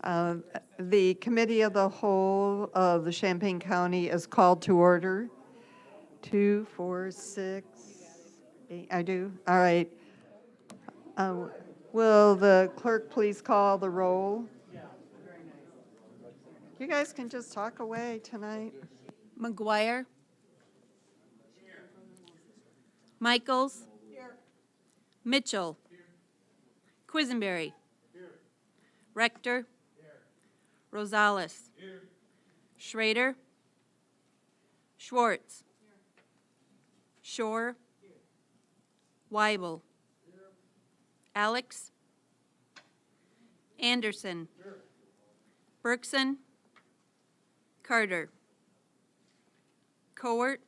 Uh, The Committee of the Whole of the Champaign County is called to order. 2, 4, 6, 8, I do? All right. Uh, Will the clerk please call the roll? You guys can just talk away tonight. McGuire. Michaels. Mitchell. Quisenberry. Rector. Rosales. Schrader. Schwartz. Shore. Weibel. Alex. Anderson. Berkson. Carter. Cowart.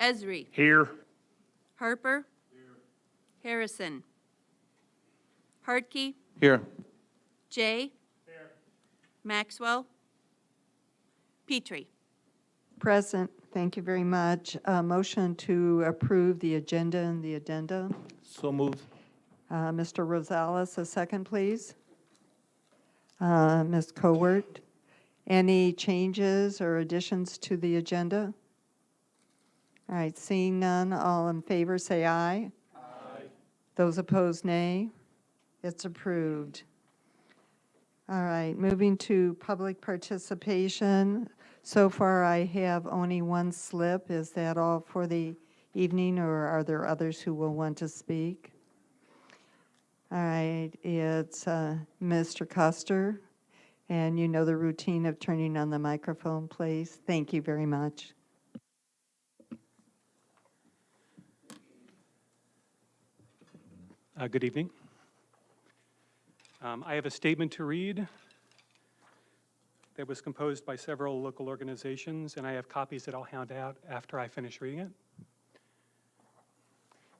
Esri. Here. Harper. Harrison. Hartke. Here. Jay. Maxwell. Petrie. Present. Thank you very much. Motion to approve the agenda and the addenda. So moved. Mr. Rosales, a second, please. Ms. Cowart, any changes or additions to the agenda? All right, seeing none, all in favor say aye. Aye. Those opposed, nay. It's approved. All right, moving to public participation. So far, I have only one slip. Is that all for the evening, or are there others who will want to speak? All right, it's Mr. Custer, and you know the routine of turning on the microphone, please. Thank you very much. Good evening. I have a statement to read that was composed by several local organizations, and I have copies that I'll hand out after I finish reading it.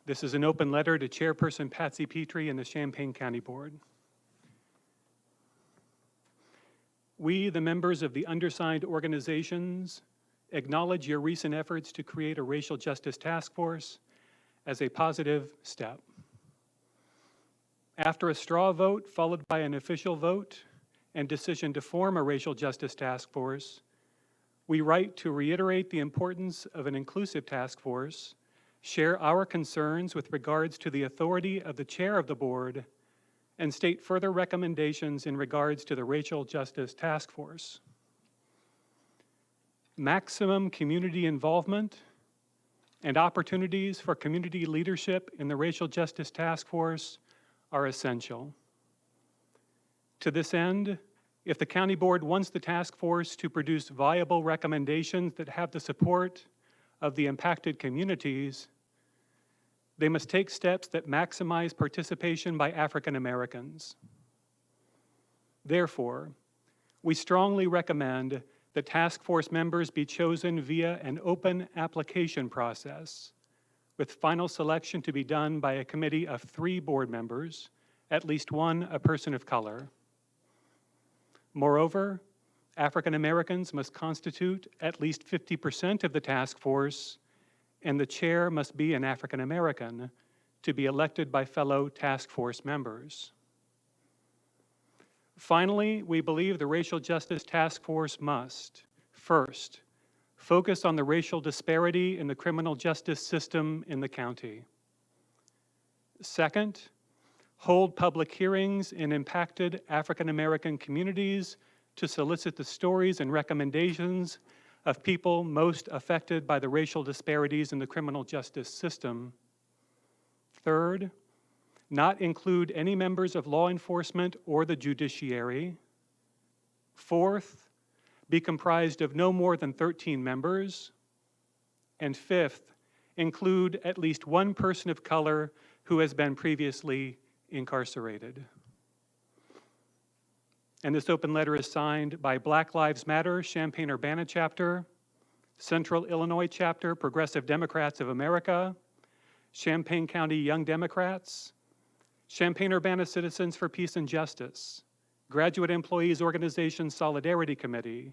This is an open letter to Chairperson Patsy Petrie and the Champaign County Board. We, the members of the undersigned organizations, acknowledge your recent efforts to create a racial justice task force as a positive step. After a straw vote followed by an official vote and decision to form a racial justice task force, we write to reiterate the importance of an inclusive task force, share our concerns with regards to the authority of the chair of the board, and state further recommendations in regards to the racial justice task force. Maximum community involvement and opportunities for community leadership in the racial justice task force are essential. To this end, if the county board wants the task force to produce viable recommendations that have the support of the impacted communities, they must take steps that maximize participation by African Americans. Therefore, we strongly recommend that task force members be chosen via an open application process, with final selection to be done by a committee of 3 board members, at least 1 a person of color. Moreover, African Americans must constitute at least 50% of the task force, and the chair must be an African American to be elected by fellow task force members. Finally, we believe the Racial Justice Task Force must, first, focus on the racial disparity in the criminal justice system in the county. Second, hold public hearings in impacted African American communities to solicit the stories and recommendations of people most affected by the racial disparities in the criminal justice system. Third, not include any members of law enforcement or the judiciary. Fourth, be comprised of no more than 13 members. And fifth, include at least 1 person of color who has been previously incarcerated. And this open letter is signed by Black Lives Matter, Champaign-Urbana Chapter, Central Illinois Chapter, Progressive Democrats of America, Champaign County Young Democrats, Champaign-Urbana Citizens for Peace and Justice, Graduate Employees Organization Solidarity Committee,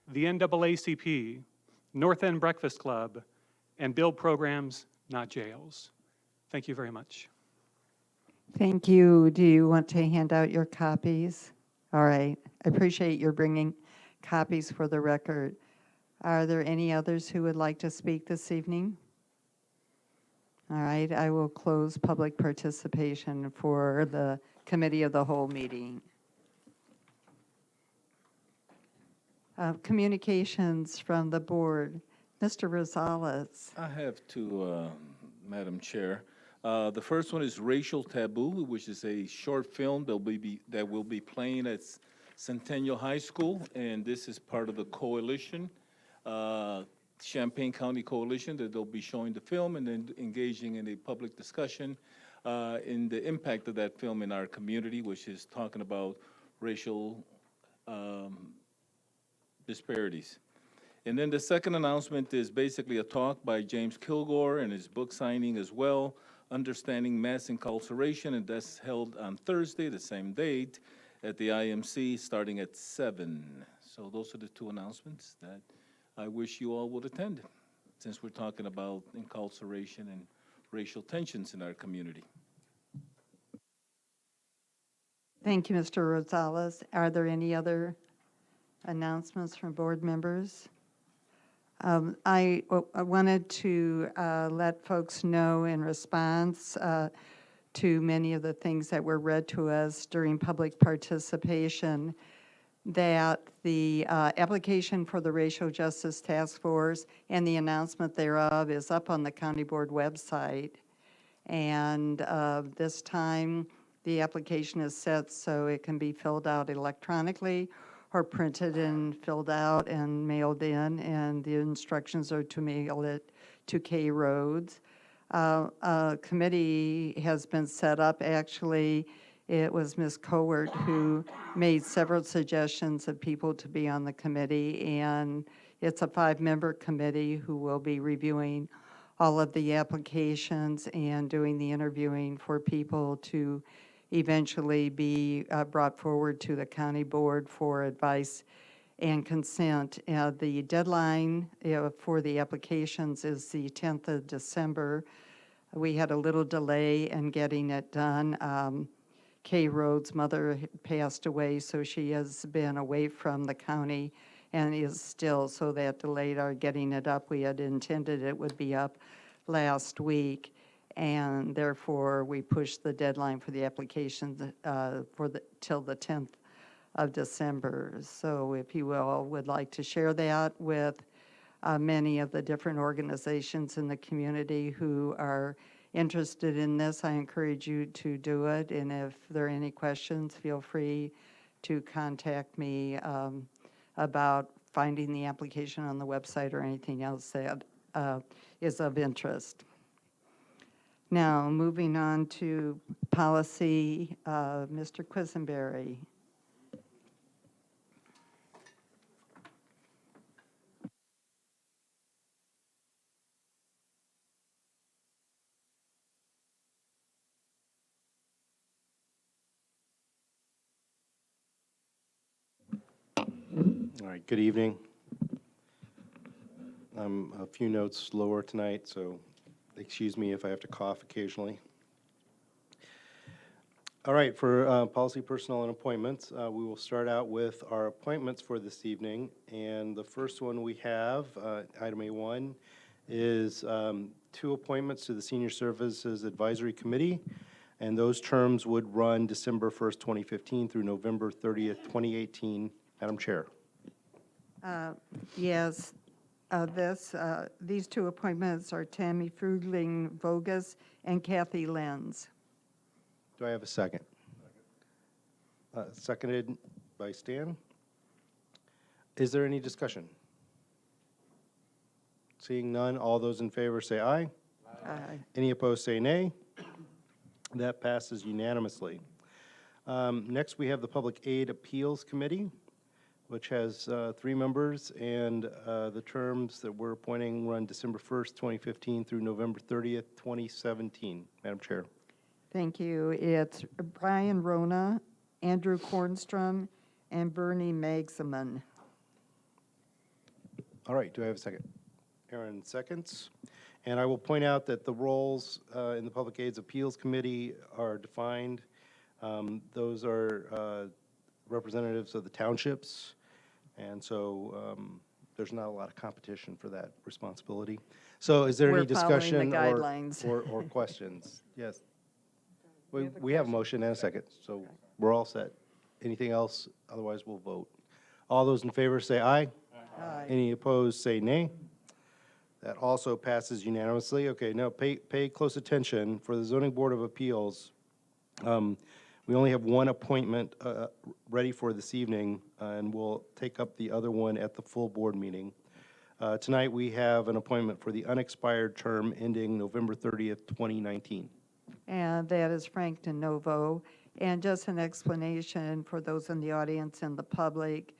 the NAACP, North End Breakfast Club, and Build Programs, Not Jails. Thank you very much. Thank you. Do you want to hand out your copies? All right. I appreciate your bringing copies for the record. Are there any others who would like to speak this evening? All right, I will close public participation for the committee of the whole meeting. Communications from the board. Mr. Rosales. I have two, Madam Chair. The first one is Racial Taboo, which is a short film that will be playing at Centennial High School, and this is part of the coalition, Champaign County Coalition, that they'll be showing the film and then engaging in a public discussion in the impact of that film in our community, which is talking about racial disparities. And then the second announcement is basically a talk by James Kilgore and his book signing as well, Understanding Mass Incarceration, and that's held on Thursday, the same date, at the IMC, starting at 7. So those are the two announcements that I wish you all would attend, since we're talking about incarceration and racial tensions in our community. Thank you, Mr. Rosales. Are there any other announcements from board members? I wanted to let folks know in response to many of the things that were read to us during public participation that the application for the Racial Justice Task Force and the announcement thereof is up on the county board website. And this time, the application is set so it can be filled out electronically or printed and filled out and mailed in, and the instructions are to mail it to K Roads. A committee has been set up. Actually, it was Ms. Cowart who made several suggestions of people to be on the committee, and it's a 5-member committee who will be reviewing all of the applications and doing the interviewing for people to eventually be brought forward to the county board for advice and consent. The deadline for the applications is the 10th of December. We had a little delay in getting it done. Kay Rhodes' mother had passed away, so she has been away from the county and is still, so that delayed our getting it up. We had intended it would be up last week, and therefore we pushed the deadline for the application till the 10th of December. So if you all would like to share that with many of the different organizations in the community who are interested in this, I encourage you to do it. And if there are any questions, feel free to contact me about finding the application on the website or anything else that is of interest. Now, moving on to policy, Mr. Quisenberry. All right, good evening. I'm a few notes slower tonight, so excuse me if I have to cough occasionally. All right, for policy, personnel, and appointments, we will start out with our appointments for this evening. And the first one we have, item A1, is 2 appointments to the Senior Services Advisory Committee. And those terms would run December 1st, 2015 through November 30th, 2018. Madam Chair. Yes, these 2 appointments are Tammy Frugling Vogus and Kathy Lenz. Do I have a second? Seconded by Stan. Is there any discussion? Seeing none, all those in favor say aye. Aye. Any opposed say nay. That passes unanimously. Next, we have the Public Aid Appeals Committee, which has 3 members, and the terms that we're appointing run December 1st, 2015 through November 30th, 2017. Madam Chair. Thank you. It's Brian Rona, Andrew Kornstrom, and Bernie Magsaman. All right, do I have a second? Aaron seconds. And I will point out that the roles in the Public Aids Appeals Committee are defined. Those are representatives of the townships, and so there's not a lot of competition for that responsibility. So is there any We're following the discussion guidelines. or questions? Yes. We have a We have a motion and a second, so we're all set. Anything else? Otherwise, we'll vote. All those in favor say aye. Aye. Any opposed, say nay. That also passes unanimously. Okay, now pay close attention. For the Zoning Board of Appeals, we only have one appointment ready for this evening, and we'll take up the other one at the full board meeting. Tonight, we have an appointment for the unexpired term ending November 30th, 2019. And that is Frank DeNovo. And just an explanation for those in the audience and the public.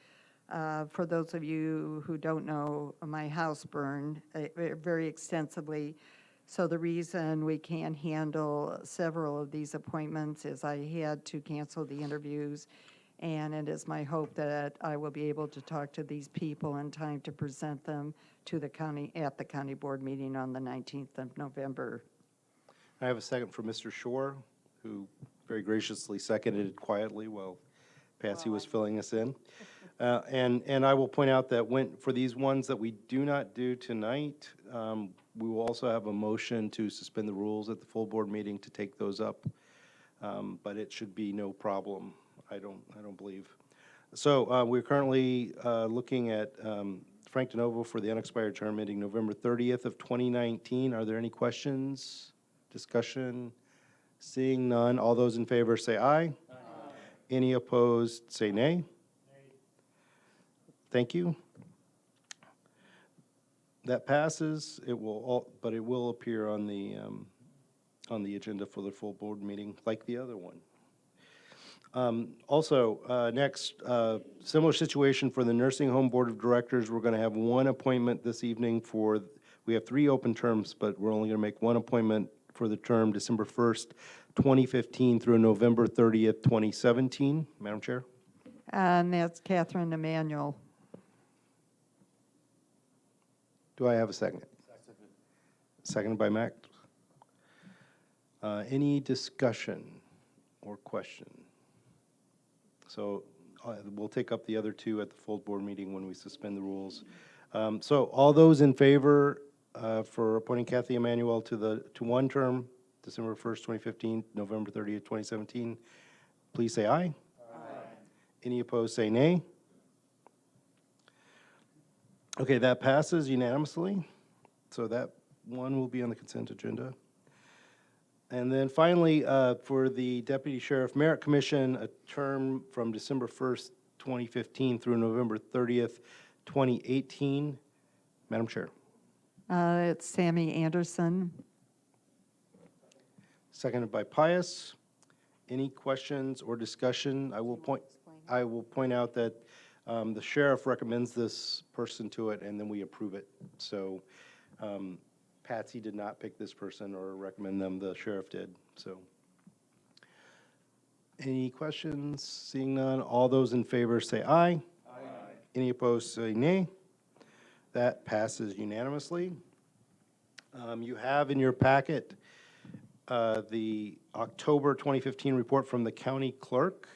For those of you who don't know, my house burned very extensively. So the reason we can't handle several of these appointments is I had to cancel the interviews. And it is my hope that I will be able to talk to these people in time to present them to the county, at the county board meeting on the 19th of November. I have a second for Mr. Shore, who very graciously seconded it quietly while Patsy was filling us in. And I will point out that for these ones that we do not do tonight, we will also have a motion to suspend the rules at the full board meeting to take those up. But it should be no problem, I don't believe. So we're currently looking at Frank DeNovo for the unexpired term ending November 30th of 2019. Are there any questions, discussion? Seeing none, all those in favor say aye. Aye. Any opposed, say nay. Nay. Thank you. That passes. But it will appear on the agenda for the full board meeting, like the other one. Also, next, similar situation for the Nursing Home Board of Directors. We're going to have one appointment this evening we have 3 open terms, but we're only going to make one appointment for the term December 1st, 2015 through November 30th, 2017. Madam Chair? And that's Catherine Emanuel. Do I have a second? Seconded by Mac. Any discussion or question? So we'll take up the other 2 at the full board meeting when we suspend the rules. So all those in favor for appointing Kathy Emanuel to one term, December 1st, 2015, November 30th, 2017, please say aye. Aye. Any opposed, say nay. Okay, that passes unanimously. So that one will be on the consent agenda. And then finally, for the Deputy Sheriff Merit Commission, a term from December 1st, 2015 through November 30th, 2018. Madam Chair. It's Sammy Anderson. Seconded by Pius. Any questions or discussion? I will point out that the sheriff recommends this person to it, and then we approve it. So Patsy did not pick this person or recommend them, the sheriff did. So any questions? Seeing none, all those in favor say aye. Aye. Any opposed say nay. That passes unanimously. You have in your packet the October 2015 report from the county clerk.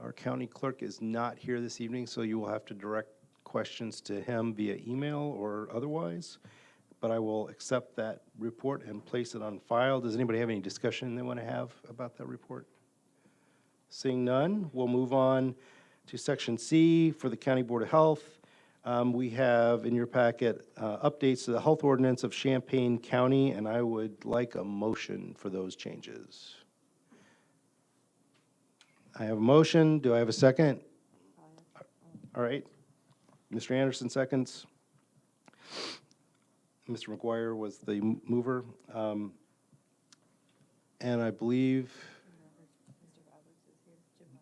Our county clerk is not here this evening, so you will have to direct questions to him via email or otherwise. But I will accept that report and place it on file. Does anybody have any discussion they want to have about that report? Seeing none, we'll move on to Section C for the County Board of Health. We have in your packet updates to the health ordinance of Champaign County, and I would like a motion for those changes. I have a motion. Do I have a second? All right. Mr. Anderson seconds. Mr. McGuire was the mover. And I believe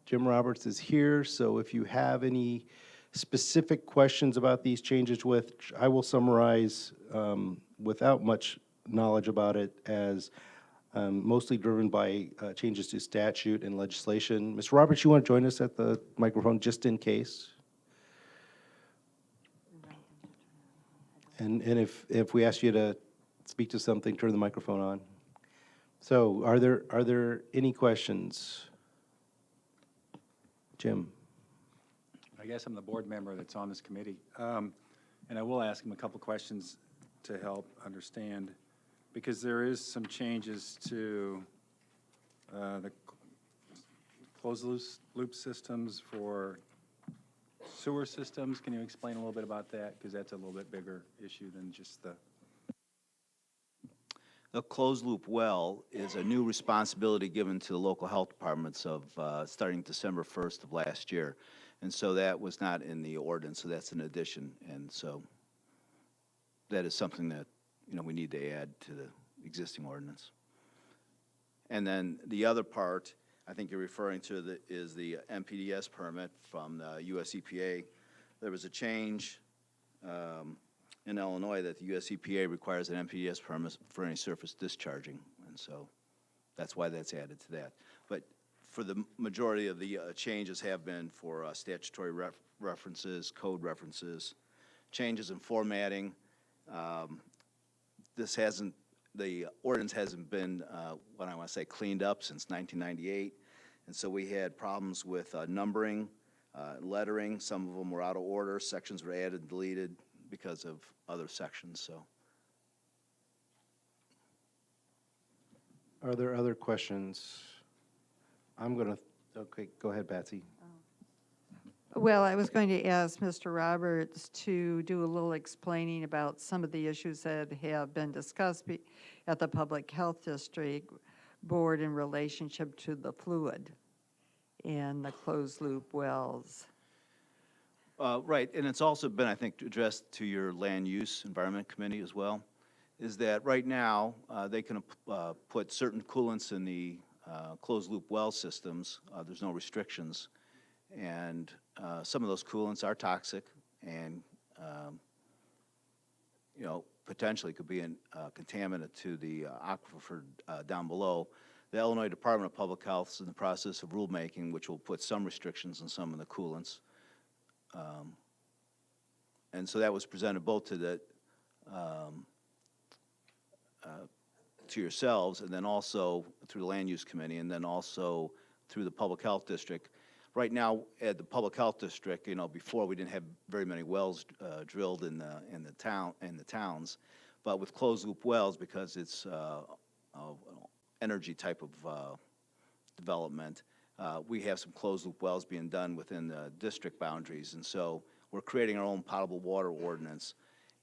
Jim Roberts is here, so if you have any specific questions about these changes, which I will summarize without much knowledge about it as mostly driven by changes to statute and legislation. Mr. Roberts, you want to join us at the microphone just in case? And if we ask you to speak to something, turn the microphone on. So are there any questions? Jim? I guess I'm the board member that's on this committee. And I will ask him a couple questions to help understand, because there is some changes to the closed loop systems for sewer systems. Can you explain a little bit about that? Because that's a little bit bigger issue than just the... The closed-loop well is a new responsibility given to the local health departments of, starting December 1st of last year. And so that was not in the ordinance, so that's an addition. And so that is something that, we need to add to the existing ordinance. And then the other part, I think you're referring to is the MPDS permit from the US EPA. There was a change in Illinois that the US EPA requires an MPDS permit for any surface discharging, and so that's why that's added to that. But for the majority of the changes have been for statutory references, code references, changes in formatting. The ordinance hasn't been, what I want to say, cleaned up since 1998, and so we had problems with numbering, lettering. Some of them were out of order, sections were added and deleted because of other sections, so. Are there other questions? Okay, go ahead, Patsy. Well, I was going to ask Mr. Roberts to do a little explaining about some of the issues that have been discussed at the Public Health District Board in relationship to the fluid and the closed-loop wells. Right, and it's also been, I think, addressed to your Land Use Environment Committee as well, is that right now, they can put certain coolants in the closed-loop well systems. There's no restrictions. And some of those coolants are toxic and, potentially could be a contaminant to the aquifer down below. The Illinois Department of Public Health is in the process of rulemaking, which will put some restrictions on some of the coolants. And so that was presented both to the to yourselves, and then also through the Land Use Committee, and then also through the Public Health District. Right now, at the Public Health District, before we didn't have very many wells drilled in the towns, but with closed loop wells, because it's energy type of development, we have some closed loop wells being done within the district boundaries, and so we're creating our own potable water ordinance.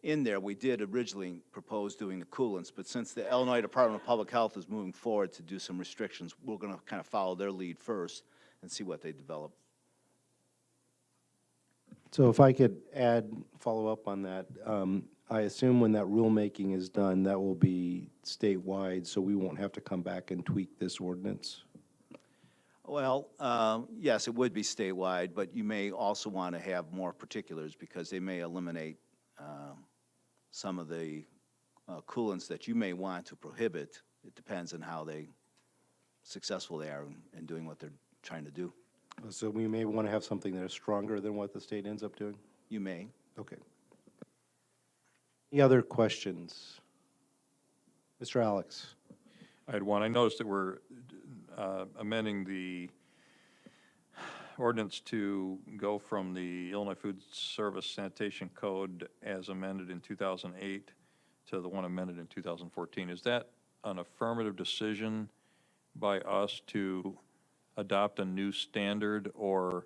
In there, we did originally propose doing the coolants, but since the Illinois Department of Public Health is moving forward to do some restrictions, we're going to kind of follow their lead first and see what they develop. So if I could follow up on that, I assume when that rulemaking is done, that will be statewide, so we won't have to come back and tweak this ordinance? Well, yes, it would be statewide, but you may also want to have more particulars because they may eliminate some of the coolants that you may want to prohibit. It depends on how successful they are in doing what they're trying to do. So we may want to have something that is stronger than what the state ends up doing? You may. Okay. Any other questions? Mr. Alex? I had one. I noticed that we're amending the ordinance to go from the Illinois Food Service Sanitation Code as amended in 2008 to the one amended in 2014. Is that an affirmative decision by us to adopt a new standard, or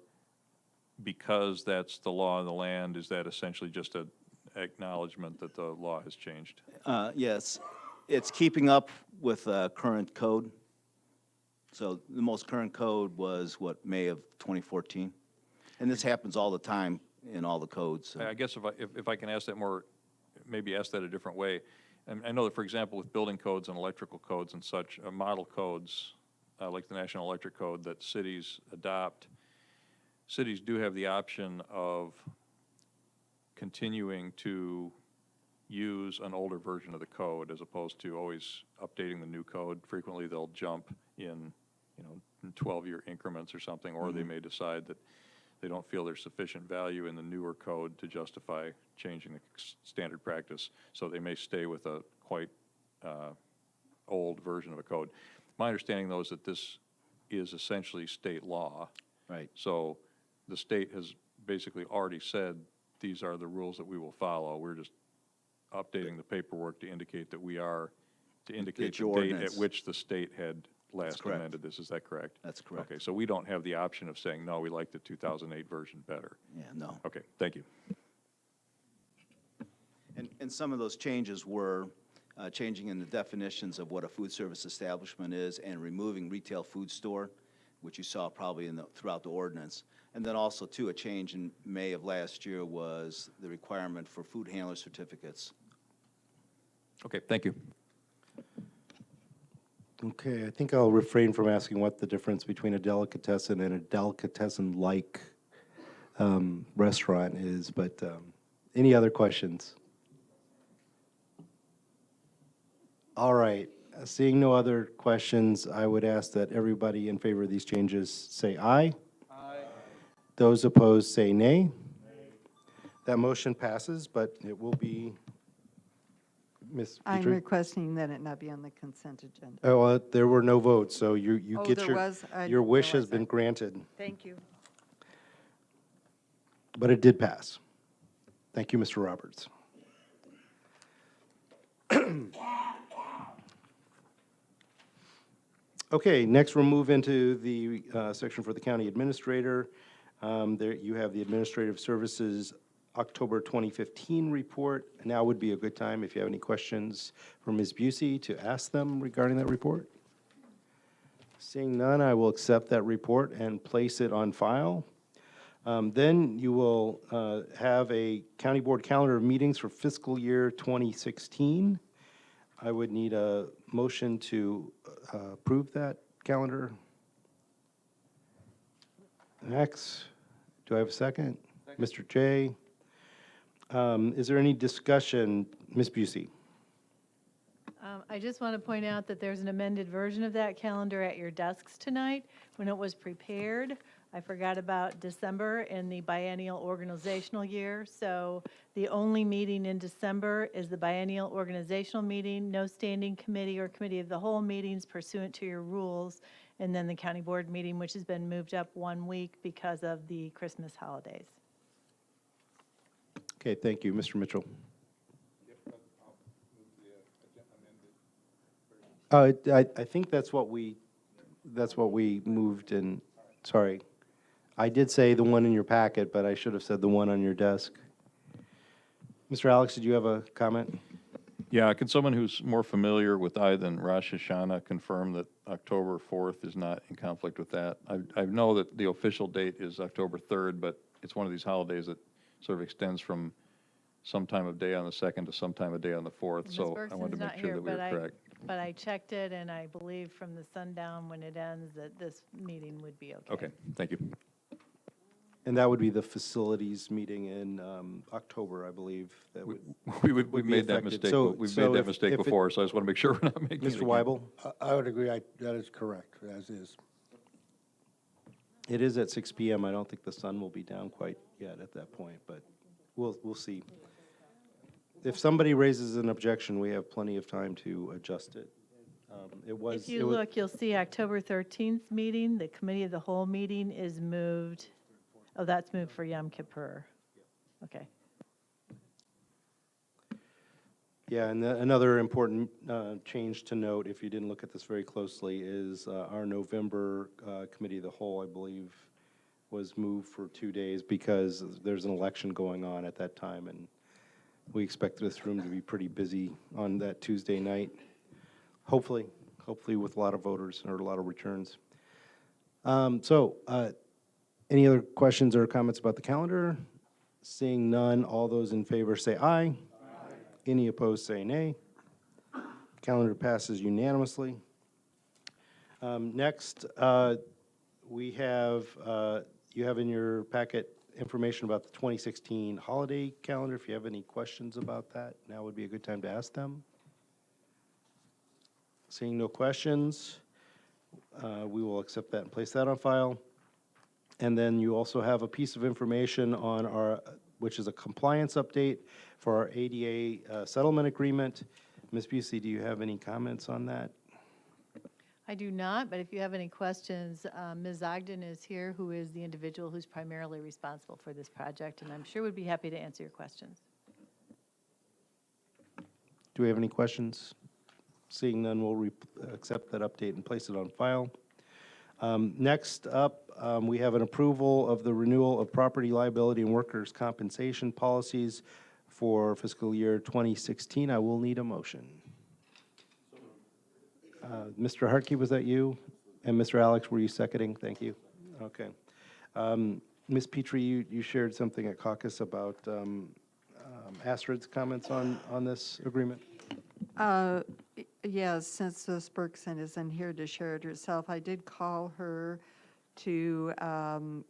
because that's the law of the land, is that essentially just an acknowledgement that the law has changed? Yes, it's keeping up with current code. So the most current code was, May of 2014? And this happens all the time in all the codes. So. I guess if I can ask that more, maybe ask that a different way. And I know that, for example, with building codes and electrical codes and such, model codes, like the National Electric Code that cities adopt, cities do have the option of continuing to use an older version of the code as opposed to always updating the new code. Frequently they'll jump in 12-year increments or something, or they may decide that they don't feel there's sufficient value in the newer code to justify changing the standard practice, so they may stay with a quite old version of a code. My understanding, though, is that this is essentially state law. Right. So the state has basically already said, these are the rules that we will follow. We're just updating the paperwork to indicate that we are, to indicate the your date at ordinance. which the state had last correct. amended this. Is that correct? That's correct. Okay, so we don't have the option of saying, no, we like the 2008 version better. Yeah, no. Okay, thank you. And some of those changes were changing in the definitions of what a food service establishment is and removing retail food store, which you saw probably throughout the ordinance. And then also, too, a change in May of last year was the requirement for food handler certificates. Okay, thank you. Okay, I think I'll refrain from asking what the difference between a delicatessen and a delicatessen-like restaurant is, but any other questions? All right, seeing no other questions, I would ask that everybody in favor of these changes say aye. Aye. Those opposed say nay. That motion passes, but it will be, Ms. I'm Petrie? requesting that it not be on the consent agenda. Oh, there were no votes, so you Oh, get there your, was? I your didn't wish has realize been that. granted, Thank you. but it did pass. Thank you, Mr. Roberts. Okay, next we'll move into the section for the county administrator. There you have the Administrative Services October 2015 report. Now would be a good time if you have any questions for Ms. Busey to ask them regarding that report. Seeing none, I will accept that report and place it on file. Then you will have a county board calendar of meetings for fiscal year 2016. I would need a motion to approve that calendar. Max, do I have a second? Mr. J. Is there any discussion? Ms. Busey? I just want to point out that there's an amended version of that calendar at your desks tonight. When it was prepared, I forgot about December in the biennial organizational year. So the only meeting in December is the biennial organizational meeting, no standing committee or committee of the whole meetings pursuant to your rules, and then the county board meeting, which has been moved up 1 week because of the Christmas holidays. Okay, thank you. Mr. Mitchell? I think that's what we moved in, sorry. I did say the one in your packet, but I should have said the one on your desk. Mr. Alex, did you have a comment? Yeah, can someone who's more familiar with I than Rosh Hashanah confirm that October 4th is not in conflict with that? I know that the official date is October 3rd, but it's one of these holidays that sort of extends from some time of day on the 2nd to some time of day on the 4th, Ms. so I wanted Bergson's to not make sure here, that we were correct. But I checked it, and I believe from the sundown when it ends that this meeting would be okay. Okay, thank you. And that would be the facilities meeting in October, I believe. That would We've be made that affected. mistake, So- we've so made that if- mistake if it- before, so I just want to make sure we're not making it Mr. again. Weibel? I would agree, that is correct, as is. It is at 6 PM. I don't think the sun will be down quite yet at that point, but we'll see. If somebody raises an objection, we have plenty of time to adjust it. It was. If you look, you'll see October 13th meeting, the committee of the whole meeting is moved. Oh, that's moved for Yom Kippur. Okay. Yeah, and another important change to note, if you didn't look at this very closely, is our November committee of the whole, I believe, was moved for 2 days because there's an election going on at that time, and we expect this room to be pretty busy on that Tuesday night. Hopefully with a lot of voters or a lot of returns. Any other questions or comments about the calendar? Seeing none, all those in favor say aye. Aye. Any opposed say nay. Calendar passes unanimously. Next, we have, you have in your packet information about the 2016 holiday calendar. If you have any questions about that, now would be a good time to ask them. Seeing no questions, we will accept that and place that on file. And then you also have a piece of information on our, which is a compliance update for our ADA settlement agreement. Ms. Busey, do you have any comments on that? I do not, but if you have any questions, Ms. Ogden is here, who is the individual who's primarily responsible for this project, and I'm sure would be happy to answer your questions. Do we have any questions? Seeing none, we'll accept that update and place it on file. Next up, we have an approval of the renewal of property liability and workers' compensation policies for fiscal year 2016. I will need a motion. Mr. Hartke, was that you? And Mr. Alex, were you seconding? Thank you. Okay. Ms. Petrie, you shared something at caucus about Astrid's comments on this agreement? Yes, since Ms. Berkson isn't here to share it herself, I did call her to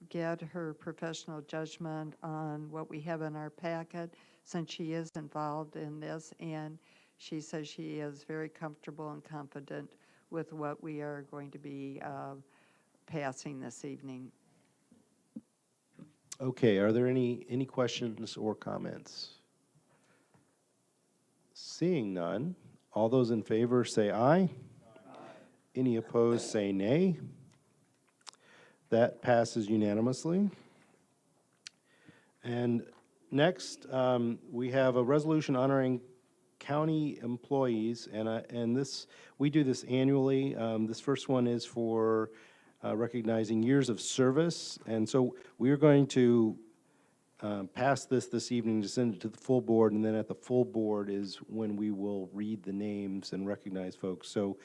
get her professional judgment on what we have in our packet, since she is involved in this, and she says she is very comfortable and confident with what we are going to be passing this evening. Okay, are there any questions or comments? Seeing none, all those in favor say aye. Any opposed say nay. That passes unanimously. And next, we have a resolution honoring county employees, and this, we do this annually. This first one is for recognizing years of service, and so we are going to pass this evening to send it to the full board, and then at the full board is when we will read the names and recognize folks. So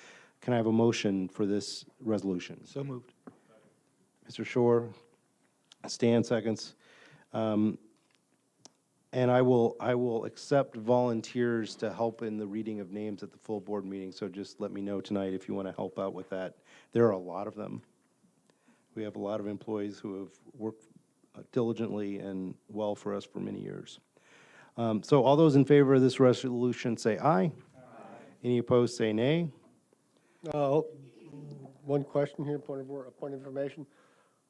can I have a motion for this resolution? So moved. Mr. Shore, Stan seconds. And I will accept volunteers to help in the reading of names at the full board meeting, so just let me know tonight if you want to help out with that. There are a lot of them. We have a lot of employees who have worked diligently and well for us for many years. So all those in favor of this resolution say aye. Aye. Any opposed say nay. One question here, point of information.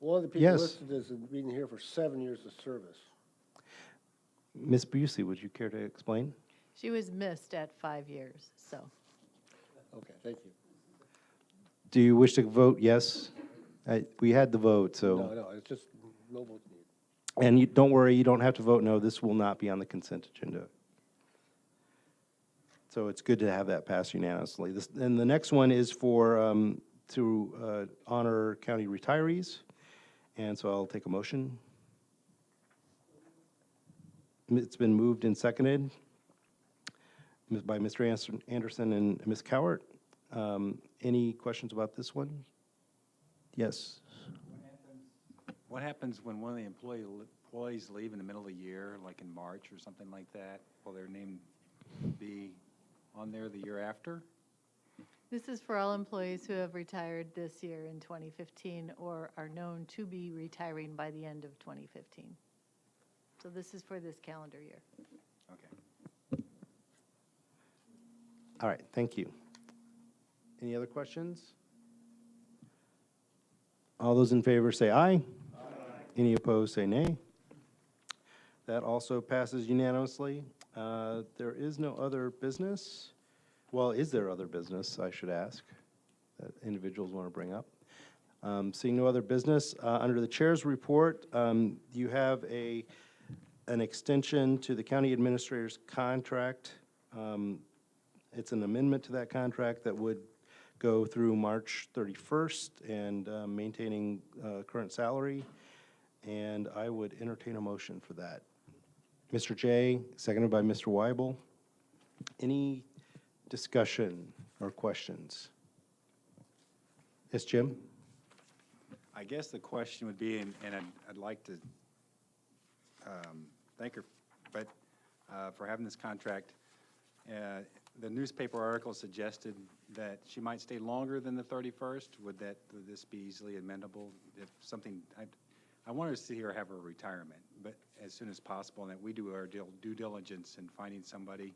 One of the people Yes. listed as being here for 7 years of service. Ms. Busey, would you care to explain? She was missed at 5 years, so. Okay, thank you. Do you wish to vote yes? We had the vote, so. No, it's just no vote needed. And don't worry, you don't have to vote no. This will not be on the consent agenda. So it's good to have that pass unanimously. And the next one is for, to honor county retirees. And so I'll take a motion. It's been moved and seconded by Mr. Anderson and Ms. Cowart. Any questions about this one? Yes. What happens when one of the employees leave in the middle of the year, like in March or something like that? Will their name be on there the year after? This is for all employees who have retired this year in 2015 or are known to be retiring by the end of 2015. So this is for this calendar year. Okay. All right, thank you. Any other questions? All those in favor say aye. Aye. Any opposed say nay. That also passes unanimously. There is no other business. Well, is there other business, I should ask, that individuals want to bring up? Seeing no other business, under the chair's report, you have an extension to the county administrator's contract. It's an amendment to that contract that would go through March 31st and maintaining current salary. And I would entertain a motion for that. Mr. J, seconded by Mr. Weibel. Any discussion or questions? Yes, Jim? I guess the question would be, and I'd like to thank her, but for having this contract. The newspaper article suggested that she might stay longer than the 31st. Would this be easily amendable? If something, I want her to see her have her retirement, but as soon as possible, and that we do our due diligence in finding somebody.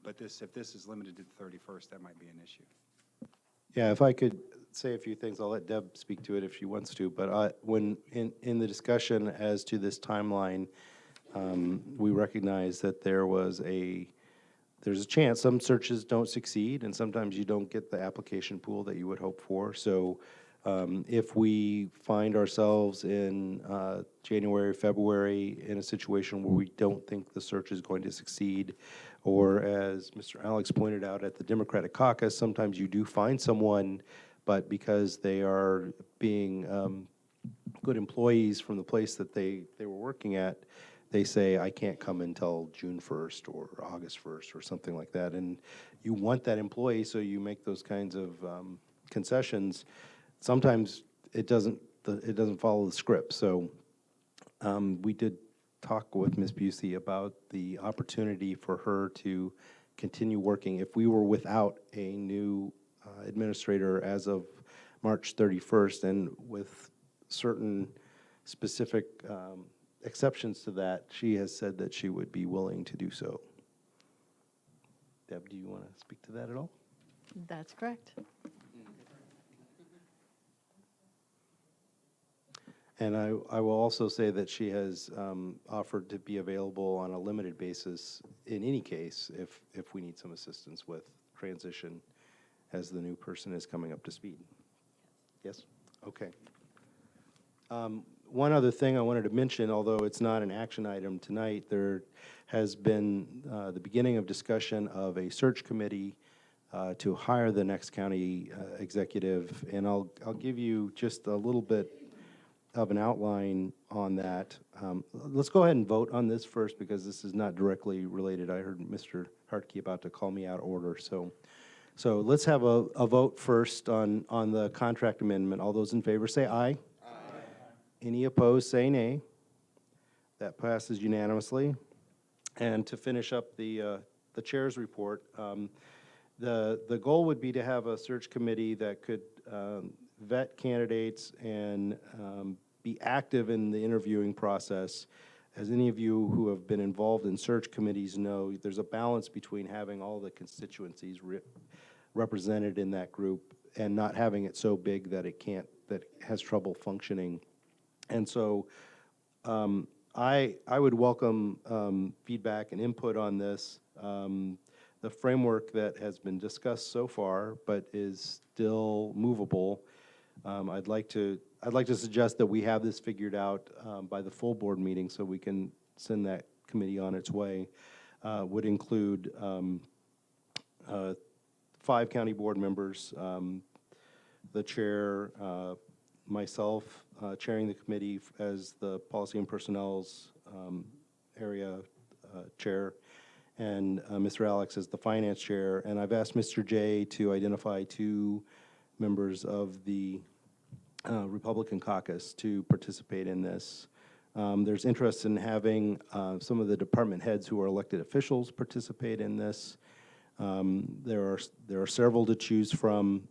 But if this is limited to the 31st, that might be an issue. Yeah, if I could say a few things, I'll let Deb speak to it if she wants to. But when in the discussion as to this timeline, we recognize that there's a chance some searches don't succeed, and sometimes you don't get the application pool that you would hope for. So if we find ourselves in January, February, in a situation where we don't think the search is going to succeed, or as Mr. Alex pointed out at the Democratic caucus, sometimes you do find someone, but because they are being good employees from the place that they were working at, they say, I can't come until June 1st or August 1st or something like that. And you want that employee, so you make those kinds of concessions. Sometimes it doesn't follow the script. So we did talk with Ms. Busey about the opportunity for her to continue working. If we were without a new administrator as of March 31st, and with certain specific exceptions to that, she has said that she would be willing to do so. Deb, do you want to speak to that at all? That's correct. And I will also say that she has offered to be available on a limited basis in any case if we need some assistance with transition as the new person is coming up to speed. Yes? Okay. One other thing I wanted to mention, although it's not an action item tonight, there has been the beginning of discussion of a search committee to hire the next county executive, and I'll give you just a little bit of an outline on that. Let's go ahead and vote on this first, because this is not directly related. I heard Mr. Hartke about to call me out of order, so let's have a vote first on the contract amendment. All those in favor say aye. Aye. Any opposed say nay. That passes unanimously. And to finish up the chair's report, the goal would be to have a search committee that could vet candidates and be active in the interviewing process. As any of you who have been involved in search committees know, there's a balance between having all the constituencies represented in that group and not having it so big that that has trouble functioning. And so I would welcome feedback and input on this. The framework that has been discussed so far, but is still movable, I'd like to suggest that we have this figured out by the full board meeting, so we can send that committee on its way. Would include 5 county board members, the chair, myself chairing the committee as the policy and personnel's area chair, and Mr. Alex as the finance chair. And I've asked Mr. J to identify 2 members of the Republican caucus to participate in this. There's interest in having some of the department heads who are elected officials participate in this. There are several to choose from,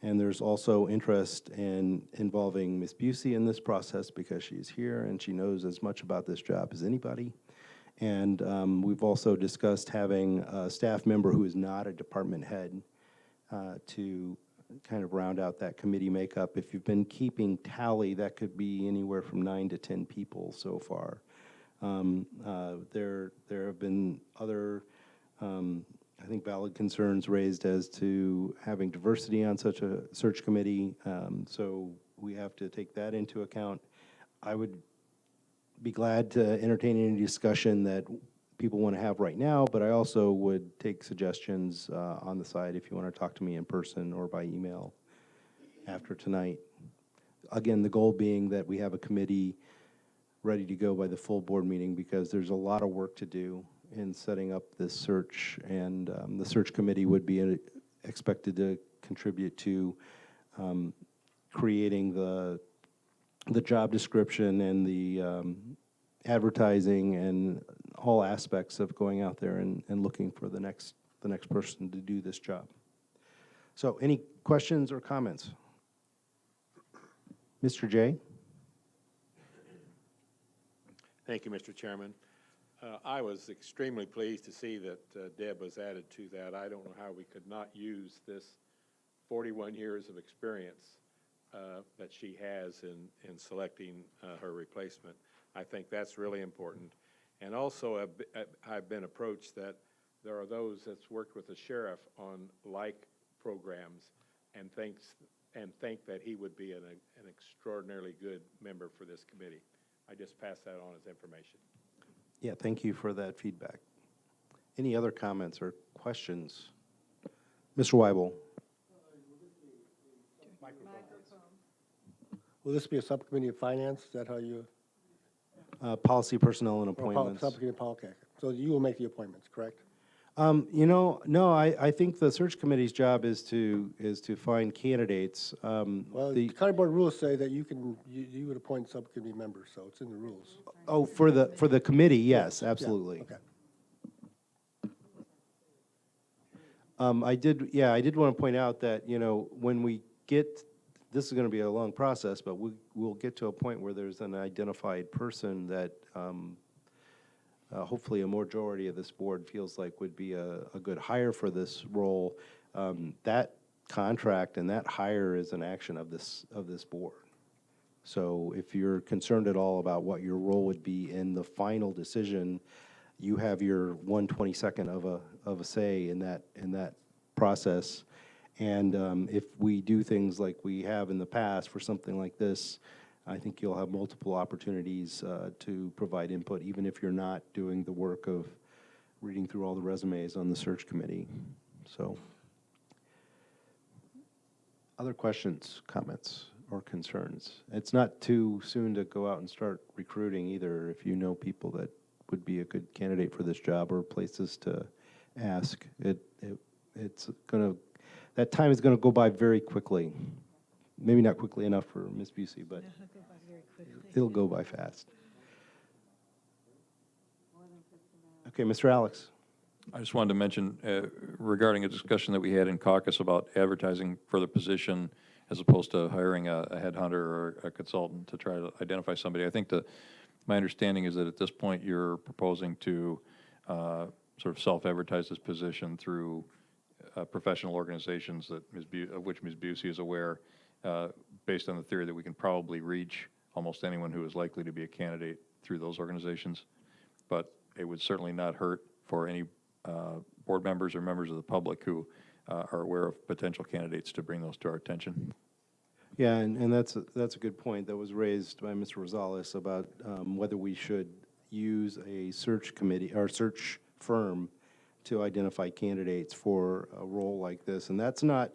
and there's also interest in involving Ms. Busey in this process because she's here and she knows as much about this job as anybody. And we've also discussed having a staff member who is not a department head to kind of round out that committee makeup. If you've been keeping tally, that could be anywhere from 9 to 10 people so far. There have been other, I think, valid concerns raised as to having diversity on such a search committee, so we have to take that into account. I would be glad to entertain any discussion that people want to have right now, but I also would take suggestions on the side if you want to talk to me in person or by email after tonight. Again, the goal being that we have a committee ready to go by the full board meeting, because there's a lot of work to do in setting up this search, and the search committee would be expected to contribute to creating the job description and the advertising and all aspects of going out there and looking for the next person to do this job. So any questions or comments? Mr. J? Thank you, Mr. Chairman. I was extremely pleased to see that Deb was added to that. I don't know how we could not use this 41 years of experience that she has in selecting her replacement. I think that's really important. And also, I've been approached that there are those that's worked with the sheriff on like programs and think that he would be an extraordinarily good member for this committee. I just pass that on as information. Yeah, thank you for that feedback. Any other comments or questions? Mr. Weibel? Will this be a subcommittee of finance? Is that how you? Policy, personnel, and or appointments. Subcommittee of okay. So you will make the appointments, correct? No, I think the search committee's job is to find candidates. Well, The- the county board rules say that you would appoint subcommittee members, so it's in the rules. Oh, for the committee, yes, absolutely. Okay. I did want to point out that, when we get, this is going to be a long process, but we'll get to a point where there's an identified person that hopefully a majority of this board feels like would be a good hire for this role. That contract and that hire is an action of this board. So if you're concerned at all about what your role would be in the final decision, you have your 1/22nd of a say in that process. And if we do things like we have in the past for something like this, I think you'll have multiple opportunities to provide input, even if you're not doing the work of reading through all the resumes on the search committee. So, other questions, comments, or concerns? It's not too soon to go out and start recruiting either, if you know people that would be a good candidate for this job or places to ask. That time is gonna go by very quickly. Maybe not quickly enough for Ms. Busey, but it'll go by fast. Okay, Mr. Alex. I just wanted to mention regarding a discussion that we had in caucus about advertising for the position as opposed to hiring a headhunter or a consultant to try to identify somebody. I think my understanding is that at this point you're proposing to sort of self-advertise this position through professional organizations that of which Ms. Busey is aware, based on the theory that we can probably reach almost anyone who is likely to be a candidate through those organizations. But it would certainly not hurt for any board members or members of the public who are aware of potential candidates to bring those to our attention. Yeah, and that's a good point that was raised by Mr. Rosales about whether we should use a search committee or search firm to identify candidates for a role like this. And that's not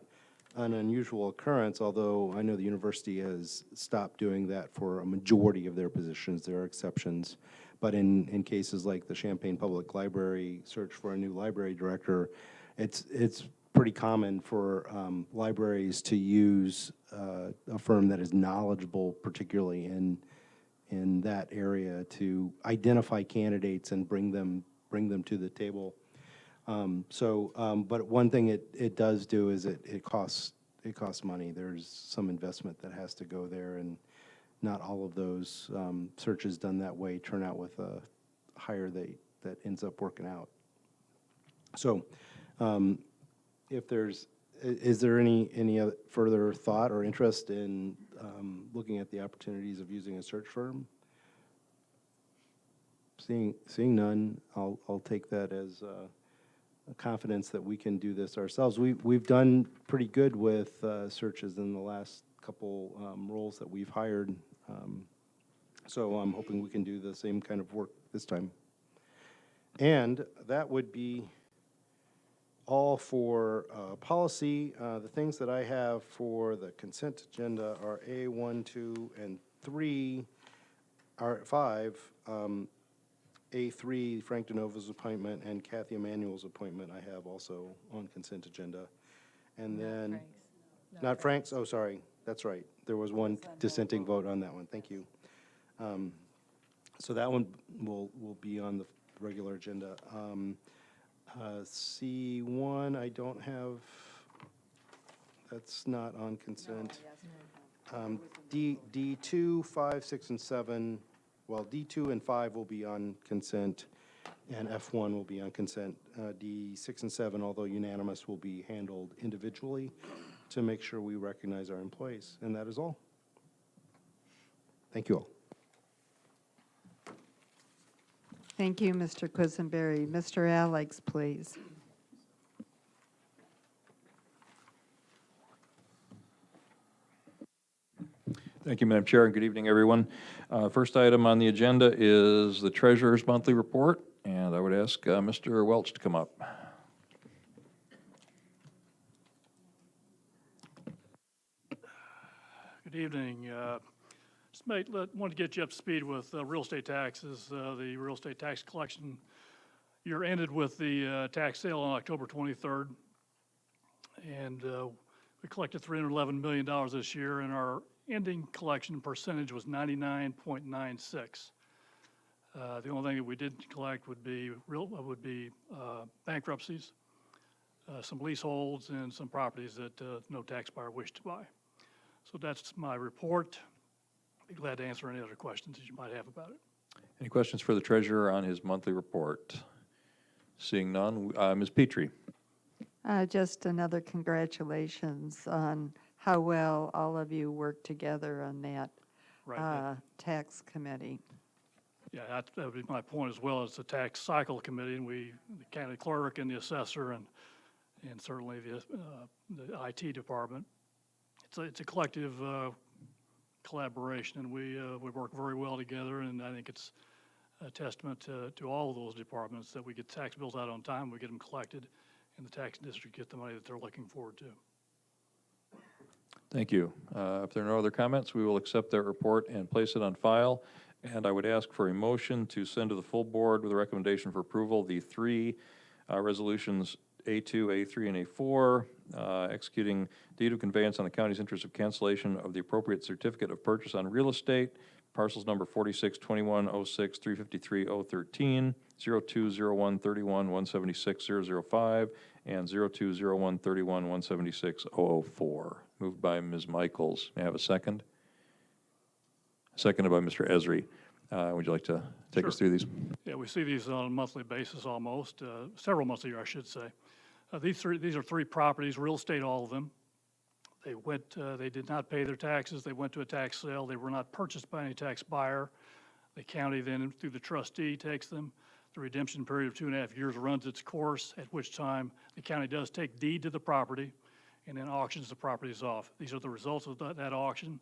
an unusual occurrence, although I know the university has stopped doing that for a majority of their positions. There are exceptions. But in cases like the Champaign Public Library search for a new library director, it's pretty common for libraries to use a firm that is knowledgeable, particularly in that area, to identify candidates and bring them to the table. But one thing it does do is it costs money. There's some investment that has to go there, and not all of those searches done that way turn out with a hire that ends up working out. So, is there any other further thought or interest in looking at the opportunities of using a search firm? Seeing none, I'll take that as a confidence that we can do this ourselves. We've done pretty good with searches in the last couple roles that we've hired. So I'm hoping we can do the same kind of work this time. And that would be all for policy. The things that I have for the consent agenda are A, 1, 2, and 3, are 5. A3, Frank DeNovo's appointment, and Kathy Emanuel's appointment I have also on consent agenda. And then, not Frank's, oh, sorry, that's right. There was one dissenting vote on that one, thank you. So that one will be on the regular agenda. C1, I don't have, that's not on consent. D2, 5, 6, and 7, well, D2 and 5 will be on consent, and F1 will be on consent. D6 and 7, although unanimous, will be handled individually to make sure we recognize our employees. And that is all. Thank you all. Thank you, Mr. Quisenberry. Mr. Alex, please. Thank you, Madam Chair, and good evening, everyone. First item on the agenda is the Treasurer's Monthly Report, and I would ask Mr. Welch to come up. Good evening. Want to get you up to speed with real estate taxes. The real estate tax collection year ended with the tax sale on October 23rd. And we collected $311 million this year, and our ending collection percentage was 99.96. The only thing that we didn't collect would be bankruptcies, some leaseholds, and some properties that no taxpayer wished to buy. So that's my report. Be glad to answer any other questions that you might have about it. Any questions for the Treasurer on his monthly report? Seeing none, Ms. Petrie. Just another congratulations on how well all of you worked together on that Right. tax committee. Yeah, that would be my point as well as the tax cycle committee, and the county clerk and the assessor and certainly the IT department. It's a collective collaboration, and we work very well together, and I think it's a testament to all of those departments that we get tax bills out on time, we get them collected, and the tax district get the money that they're looking forward to. Thank you. If there are no other comments, we will accept that report and place it on file. And I would ask for a motion to send to the full board with a recommendation for approval the three resolutions A2, A3, and A4, executing deed of conveyance on the county's interest of cancellation of the appropriate certificate of purchase on real estate, parcels number 462106 353 013, 020131 176 005, and 020131 176 004. Moved by Ms. Michaels. May I have a second? Seconded by Mr. Esri. Would you like to take us Sure. through these? Yeah, we see these on a monthly basis almost, several months a year, I should say. These are three properties, real estate, all of them. They did not pay their taxes. They went to a tax sale. They were not purchased by any tax buyer. The county then, through the trustee, takes them. The redemption period of 2.5 years runs its course, at which time the county does take deed to the property and then auctions the properties off. These are the results of that auction.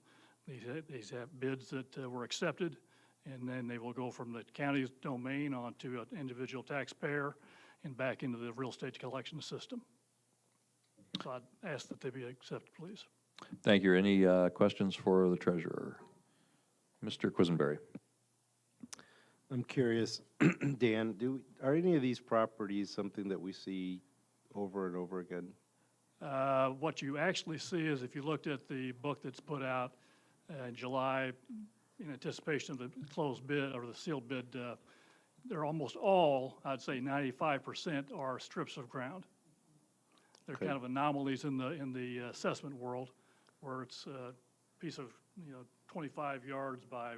These have bids that were accepted, and then they will go from the county's domain onto an individual taxpayer and back into the real estate collection system. So I'd ask that they be accepted, please. Thank you. Any questions for the Treasurer? Mr. Quisenberry. I'm curious, Dan, are any of these properties something that we see over and over again? What you actually see is if you looked at the book that's put out in July in anticipation of the closed bid or the sealed bid, they're almost all, I'd say 95% are strips of ground. They're Okay. kind of anomalies in the assessment world where it's a piece of, 25 yards by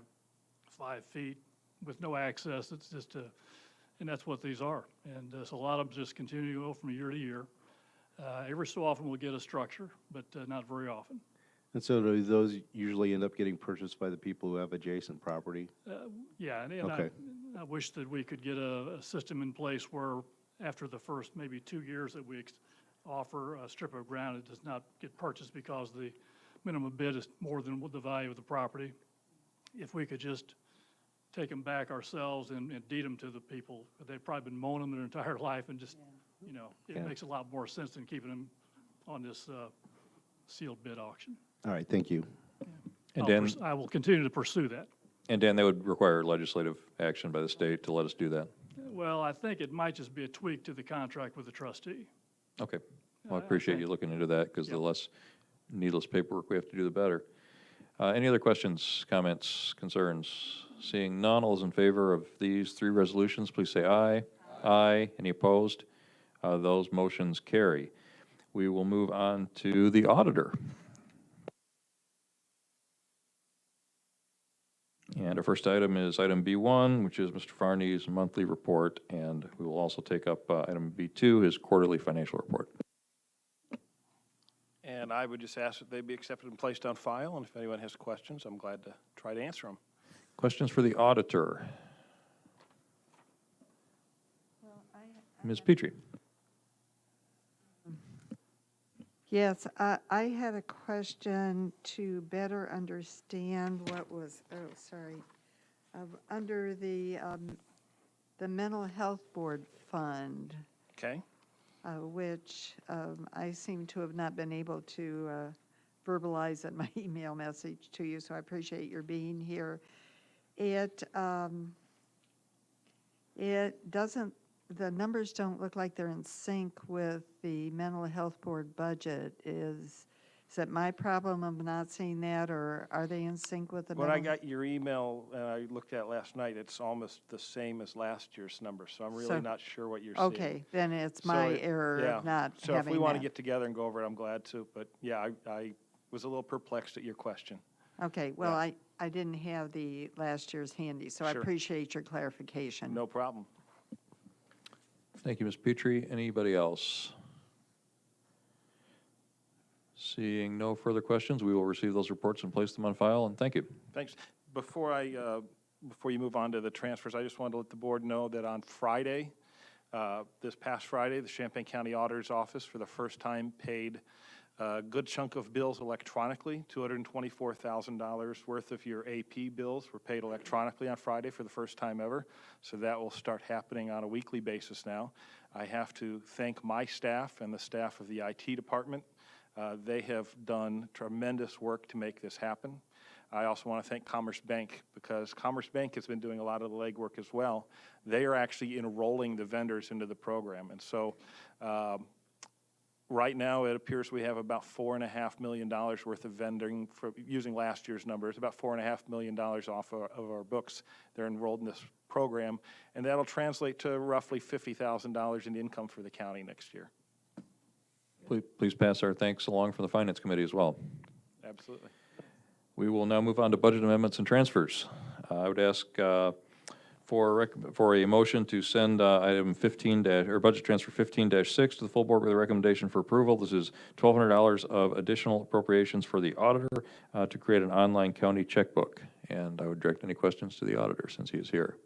5 feet with no access. It's just and that's what these are. And so a lot of them just continue to go from year to year. Every so often we'll get a structure, but not very often. And so do those usually end up getting purchased by the people who have adjacent property? Yeah, and Okay. I wish that we could get a system in place where after the first maybe 2 years that we offer a strip of ground, it does not get purchased because the minimum bid is more than the value of the property. If we could just take them back ourselves and deed them to the people, they've probably been mowing them their entire life and just, it Yeah. makes a lot more sense than keeping them on this sealed bid auction. All right, thank you. And Dan, I will continue to pursue that. and Dan, that would require legislative action by the state to let us do that. Well, I think it might just be a tweak to the contract with the trustee. Okay. Well, I appreciate you looking into that because the Yep. less needless paperwork we have to do, the better. Any other questions, comments, concerns? Seeing none, all those in favor of these three resolutions, please say aye. Aye. Any opposed? Those motions carry. We will move on to the auditor. And our first item is item B1, which is Mr. Farney's monthly report, and we will also take up item B2, his quarterly financial report. And I would just ask that they be accepted and placed on file, and if anyone has questions, I'm glad to try to answer them. Questions for the auditor? Ms. Petrie? Yes, I had a question to better understand what was, under the Mental Health Board Fund, Okay? which I seem to have not been able to verbalize in my email message to you, so I appreciate your being here. It doesn't, the numbers don't look like they're in sync with the Mental Health Board budget. Is it my problem of not seeing that, or are they in sync with the When I mental? got your email, I looked at last night, it's almost the same as last year's number, so I'm So- really not sure what you're seeing. Okay, then it's So my it- error yeah. of not So if we having want to that. get together and go over it, I'm glad to, but yeah, I was a little perplexed at your question. Okay, well, Yeah. I didn't have the last year's handy, so I Sure. appreciate your clarification. No problem. Thank you, Ms. Petrie. Anybody else? Seeing no further questions, we will receive those reports and place them on file, and thank you. Thanks. Before you move on to the transfers, I just wanted to let the board know that on Friday, this past Friday, the Champaign County Auditor's Office for the first time paid a good chunk of bills electronically. $224,000 worth of your AP bills were paid electronically on Friday for the first time ever. So that will start happening on a weekly basis now. I have to thank my staff and the staff of the IT department. They have done tremendous work to make this happen. I also want to thank Commerce Bank, because Commerce Bank has been doing a lot of the legwork as well. They are actually enrolling the vendors into the program. And so right now, it appears we have about $4.5 million worth of vending, for using last year's numbers, about $4.5 million off of our books. They're enrolled in this program, and that'll translate to roughly $50,000 in income for the county next year. Please pass our thanks along from the Finance Committee as well. Absolutely. We will now move on to budget amendments and transfers. I would ask for a motion to send item 15 or budget transfer 15-6 to the full board with a recommendation for approval. This is $1,200 of additional appropriations for the auditor to create an online county checkbook. And I would direct any questions to the auditor since he is here.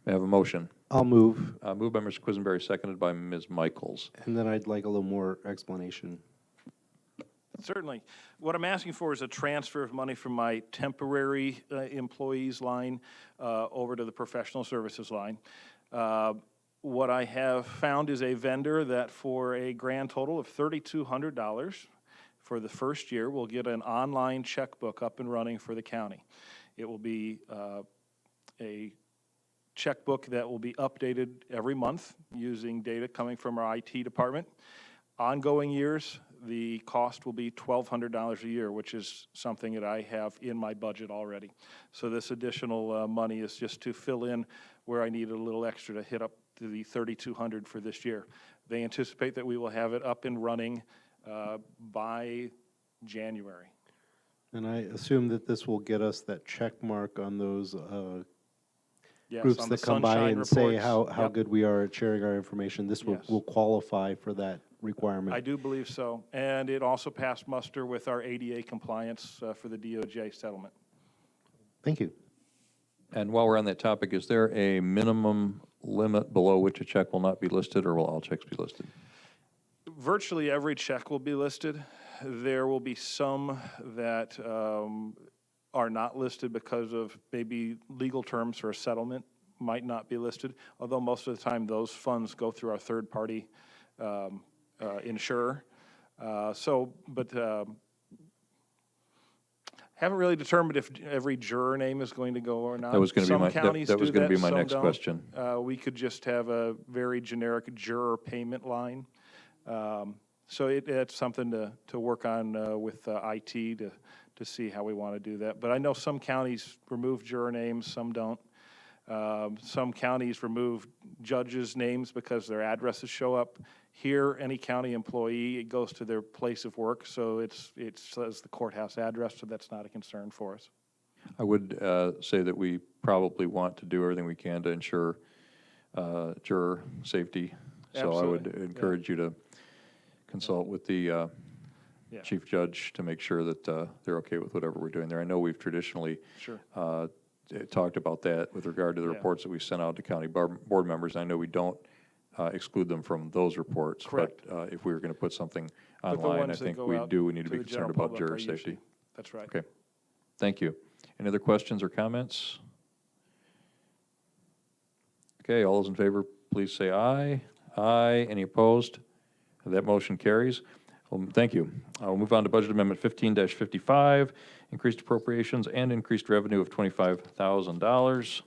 May I have a motion? I'll move, Moved by Mr. Quisenberry, seconded by Ms. Michaels. and then I'd like a little more explanation. Certainly. What I'm asking for is a transfer of money from my temporary employees line over to the professional services line. What I have found is a vendor that for a grand total of $3,200 for the first year will get an online checkbook up and running for the county. It will be a checkbook that will be updated every month using data coming from our IT department. Ongoing years, the cost will be $1,200 a year, which is something that I have in my budget already. So this additional money is just to fill in where I need a little extra to hit up to the $3,200 for this year. They anticipate that we will have it up and running by January. And I assume that this will get us that check mark on those Yes, groups on the that come by sunshine and say reports. how Yep. good we are at sharing our information. This Yes. will qualify for that requirement. I do believe so. And it also passed muster with our ADA compliance for the DOJ settlement. Thank you. And while we're on that topic, is there a minimum limit below which a check will not be listed, or will all checks be listed? Virtually every check will be listed. There will be some that are not listed because of maybe legal terms for a settlement might not be listed, although most of the time those funds go through our third-party insurer. Haven't really determined if every juror name is going to go or not. That was going to be my, Some counties that was do going to be my some next don't. question. We could just have a very generic juror payment line. So it's something to work on with IT to see how we want to do that. But I know some counties remove juror names, some don't. Some counties remove judges' names because their addresses show up. Here, any county employee, it goes to their place of work, so it says the courthouse address, so that's not a concern for us. I would say that we probably want to do everything we can to ensure juror safety. So I would Absolutely, encourage you to consult with the Yeah. chief judge to make sure that they're okay with whatever we're doing there. I know we've traditionally Sure. talked about that with regard to the Yeah. reports that we sent out to county board members. I know we don't exclude them from those reports. Correct. But if we were going to put something But the online, I ones that think go we out need to to be the concerned general about public are juror usually- safety. That's right. Okay, thank you. Any other questions or comments? Okay, all those in favor, please say aye. Aye. Any opposed? That motion carries. Thank you. We'll move on to Budget Amendment 15-55, increased appropriations and increased revenue of $25,000.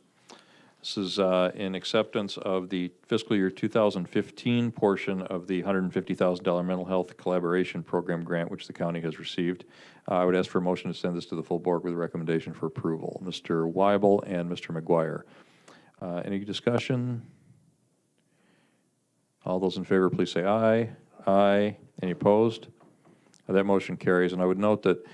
This is in acceptance of the fiscal year 2015 portion of the $150,000 Mental Health Collaboration Program grant, which the county has received. I would ask for a motion to send this to the full board with a recommendation for approval. Mr. Weibel and Mr. McGuire. Any discussion? All those in favor, please say aye. Aye. Any opposed? That motion carries. And I would note that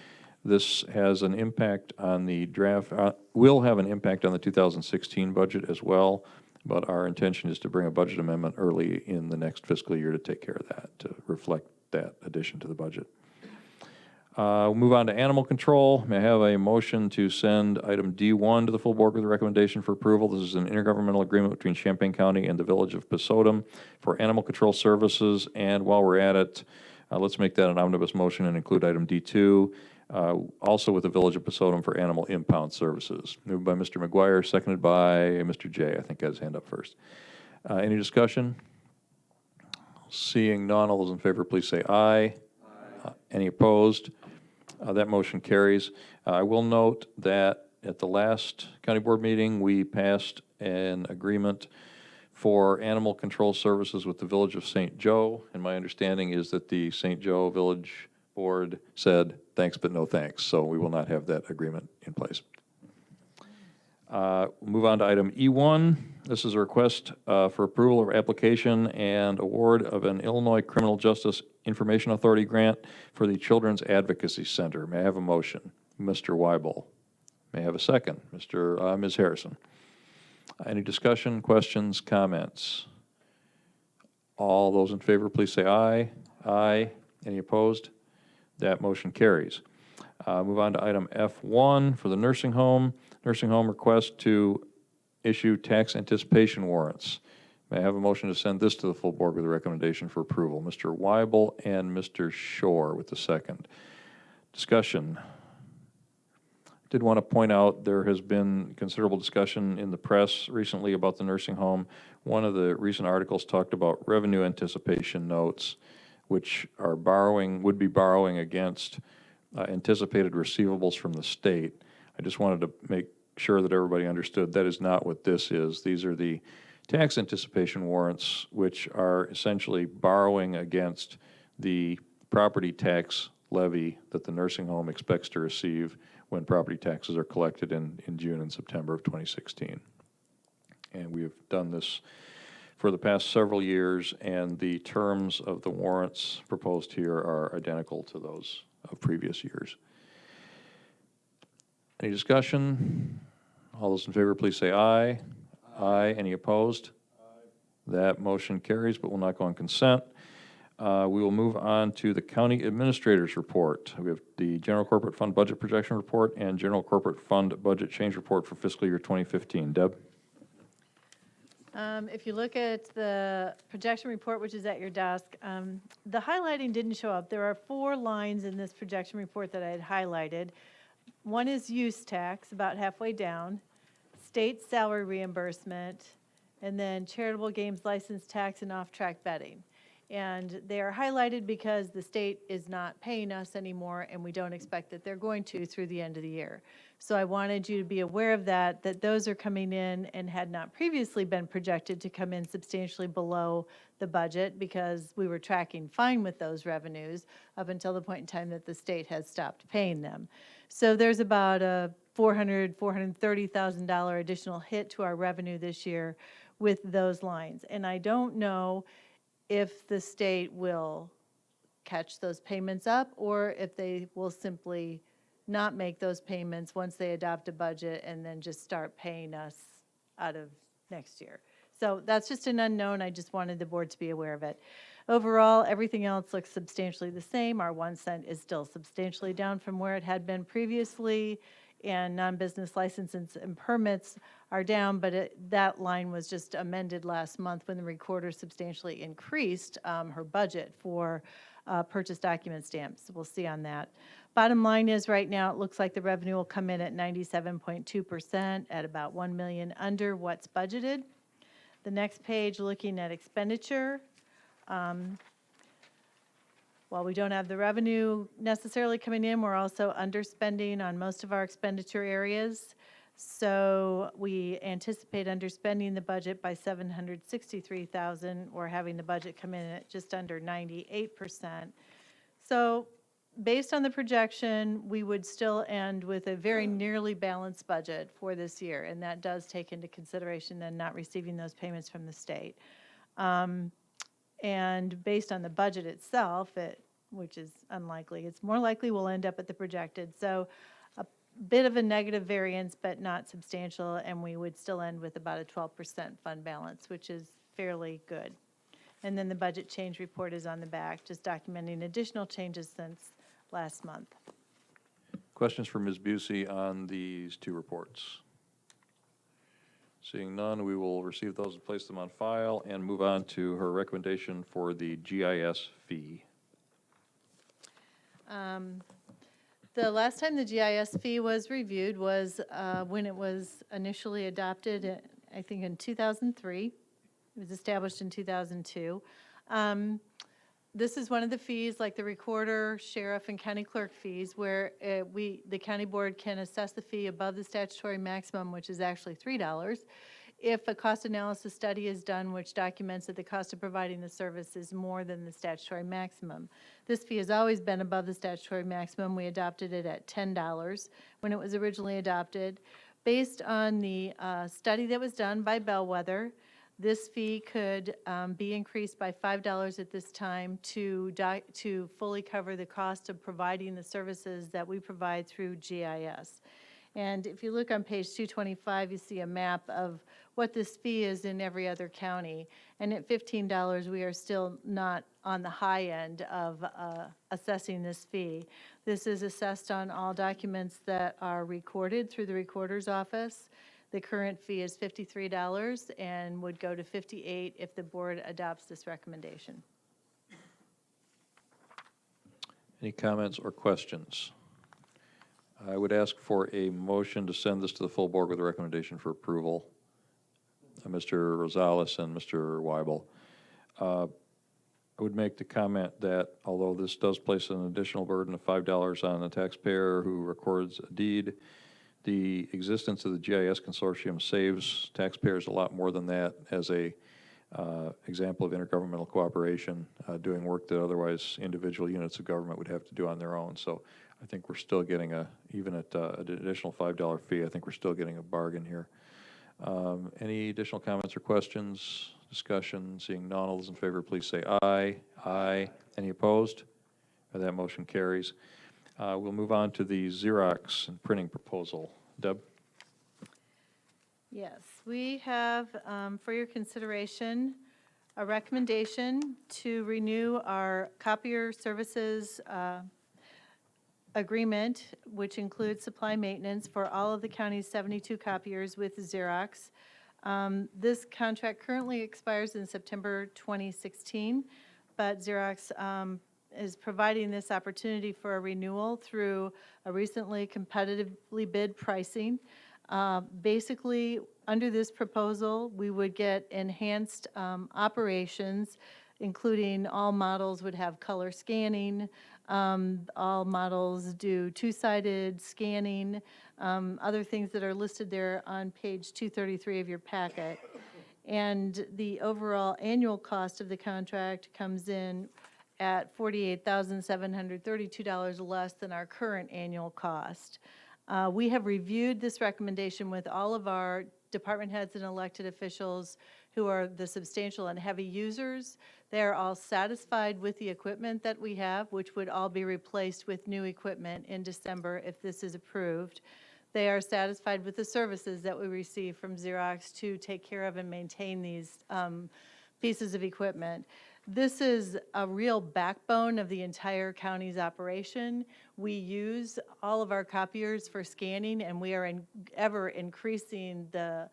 this has an impact on the draft, will have an impact on the 2016 budget as well, but our intention is to bring a budget amendment early in the next fiscal year to take care of that, to reflect that addition to the budget. We'll move on to animal control. May I have a motion to send item D1 to the full board with a recommendation for approval? This is an intergovernmental agreement between Champaign County and the Village of Pasodum for animal control services. And while we're at it, let's make that an omnibus motion and include item D2, also with the Village of Pasodum for animal impound services. Moved by Mr. McGuire, seconded by Mr. Jay. I think got his hand up first. Any discussion? Seeing none, all those in favor, please say aye. Any opposed? That motion carries. I will note that at the last county board meeting, we passed an agreement for animal control services with the Village of St. Joe, and my understanding is that the St. Joe Village Board said thanks but no thanks, so we will not have that agreement in place. We'll move on to item E1. This is a request for approval of application and award of an Illinois Criminal Justice Information Authority grant for the Children's Advocacy Center. May I have a motion? Mr. Weibel. May I have a second? Ms. Harrison. Any discussion, questions, comments? All those in favor, please say aye. Aye. Any opposed? That motion carries. Move on to item F1 for the nursing home. Nursing home request to issue tax anticipation warrants. May I have a motion to send this to the full board with a recommendation for approval? Mr. Weibel and Mr. Shore with the second. Discussion. Did want to point out there has been considerable discussion in the press recently about the nursing home. One of the recent articles talked about revenue anticipation notes, which are would be borrowing against anticipated receivables from the state. I just wanted to make sure that everybody understood that is not what this is. These are the tax anticipation warrants, which are essentially borrowing against the property tax levy that the nursing home expects to receive when property taxes are collected in June and September of 2016. And we have done this for the past several years, and the terms of the warrants proposed here are identical to those of previous years. Any discussion? All those in favor, please say aye. Aye. Any opposed? That motion carries, but will not go on consent. We will move on to the county administrator's report. We have the general corporate fund budget projection report and general corporate fund budget change report for fiscal year 2015. Deb? If you look at the projection report, which is at your desk, the highlighting didn't show up. There are 4 lines in this projection report that I had highlighted. One is use tax, about halfway down, state salary reimbursement, and then charitable games license tax and off-track betting. And they are highlighted because the state is not paying us anymore, and we don't expect that they're going to through the end of the year. So I wanted you to be aware of that those are coming in and had not previously been projected to come in substantially below the budget because we were tracking fine with those revenues up until the point in time that the state has stopped paying them. So there's about a $430,000 additional hit to our revenue this year with those lines. And I don't know if the state will catch those payments up or if they will simply not make those payments once they adopt a budget and then just start paying us out of next year. So that's just an unknown. I just wanted the board to be aware of it. Overall, everything else looks substantially the same. Our 1 cent is still substantially down from where it had been previously. and non-business licenses and permits are down, but that line was just amended last month when the recorder substantially increased her budget for purchase document stamps. We'll see on that. Bottom line is, right now, it looks like the revenue will come in at 97.2%, at about $1 million under what's budgeted. The next page, looking at expenditure. While we don't have the revenue necessarily coming in, we're also underspending on most of our expenditure areas. So we anticipate underspending the budget by $763,000, or having the budget come in at just under 98%. So based on the projection, we would still end with a very nearly balanced budget for this year, and that does take into consideration then not receiving those payments from the state. And based on the budget itself, which is unlikely, it's more likely we'll end up at the projected. So a bit of a negative variance, but not substantial, and we would still end with about a 12% fund balance, which is fairly good. And then the budget change report is on the back, just documenting additional changes since last month. Questions for Ms. Busey on these two reports? Seeing none, we will receive those and place them on file and move on to her recommendation for the GIS fee. The last time the GIS fee was reviewed was when it was initially adopted, I think in 2003. It was established in 2002. This is one of the fees, like the recorder, sheriff, and county clerk fees, where the county board can assess the fee above the statutory maximum, which is actually $3, if a cost analysis study is done which documents that the cost of providing the service is more than the statutory maximum. This fee has always been above the statutory maximum. We adopted it at $10 when it was originally adopted. Based on the study that was done by Bellwether, this fee could be increased by $5 at this time to fully cover the cost of providing the services that we provide through GIS. And if you look on page 225, you see a map of what this fee is in every other county. And at $15, we are still not on the high end of assessing this fee. This is assessed on all documents that are recorded through the recorder's office. The current fee is $53 and would go to $58 if the board adopts this recommendation. Any comments or questions? I would ask for a motion to send this to the full board with a recommendation for approval. Mr. Rosales and Mr. Weibel. I would make the comment that although this does place an additional burden of $5 on the taxpayer who records a deed, the existence of the GIS consortium saves taxpayers a lot more than that as a example of intergovernmental cooperation, doing work that otherwise individual units of government would have to do on their own. So I think we're still getting even at an additional $5 fee, I think we're still getting a bargain here. Any additional comments or questions, discussion? Seeing none, all those in favor, please say aye. Aye. Any opposed? That motion carries. We'll move on to the Xerox and printing proposal. Deb? Yes, we have for your consideration a recommendation to renew our copier services agreement, which includes supply maintenance for all of the county's 72 copiers with Xerox. This contract currently expires in September 2016, but Xerox is providing this opportunity for a renewal through a recently competitively bid pricing. Basically, under this proposal, we would get enhanced operations, including all models would have color scanning, all models do two-sided scanning, other things that are listed there on page 233 of your packet. And the overall annual cost of the contract comes in at $48,732 less than our current annual cost. We have reviewed this recommendation with all of our department heads and elected officials who are the substantial and heavy users. They are all satisfied with the equipment that we have, which would all be replaced with new equipment in December if this is approved. They are satisfied with the services that we receive from Xerox to take care of and maintain these pieces of equipment. This is a real backbone of the entire county's operation. We use all of our copiers for scanning, and we are ever increasing the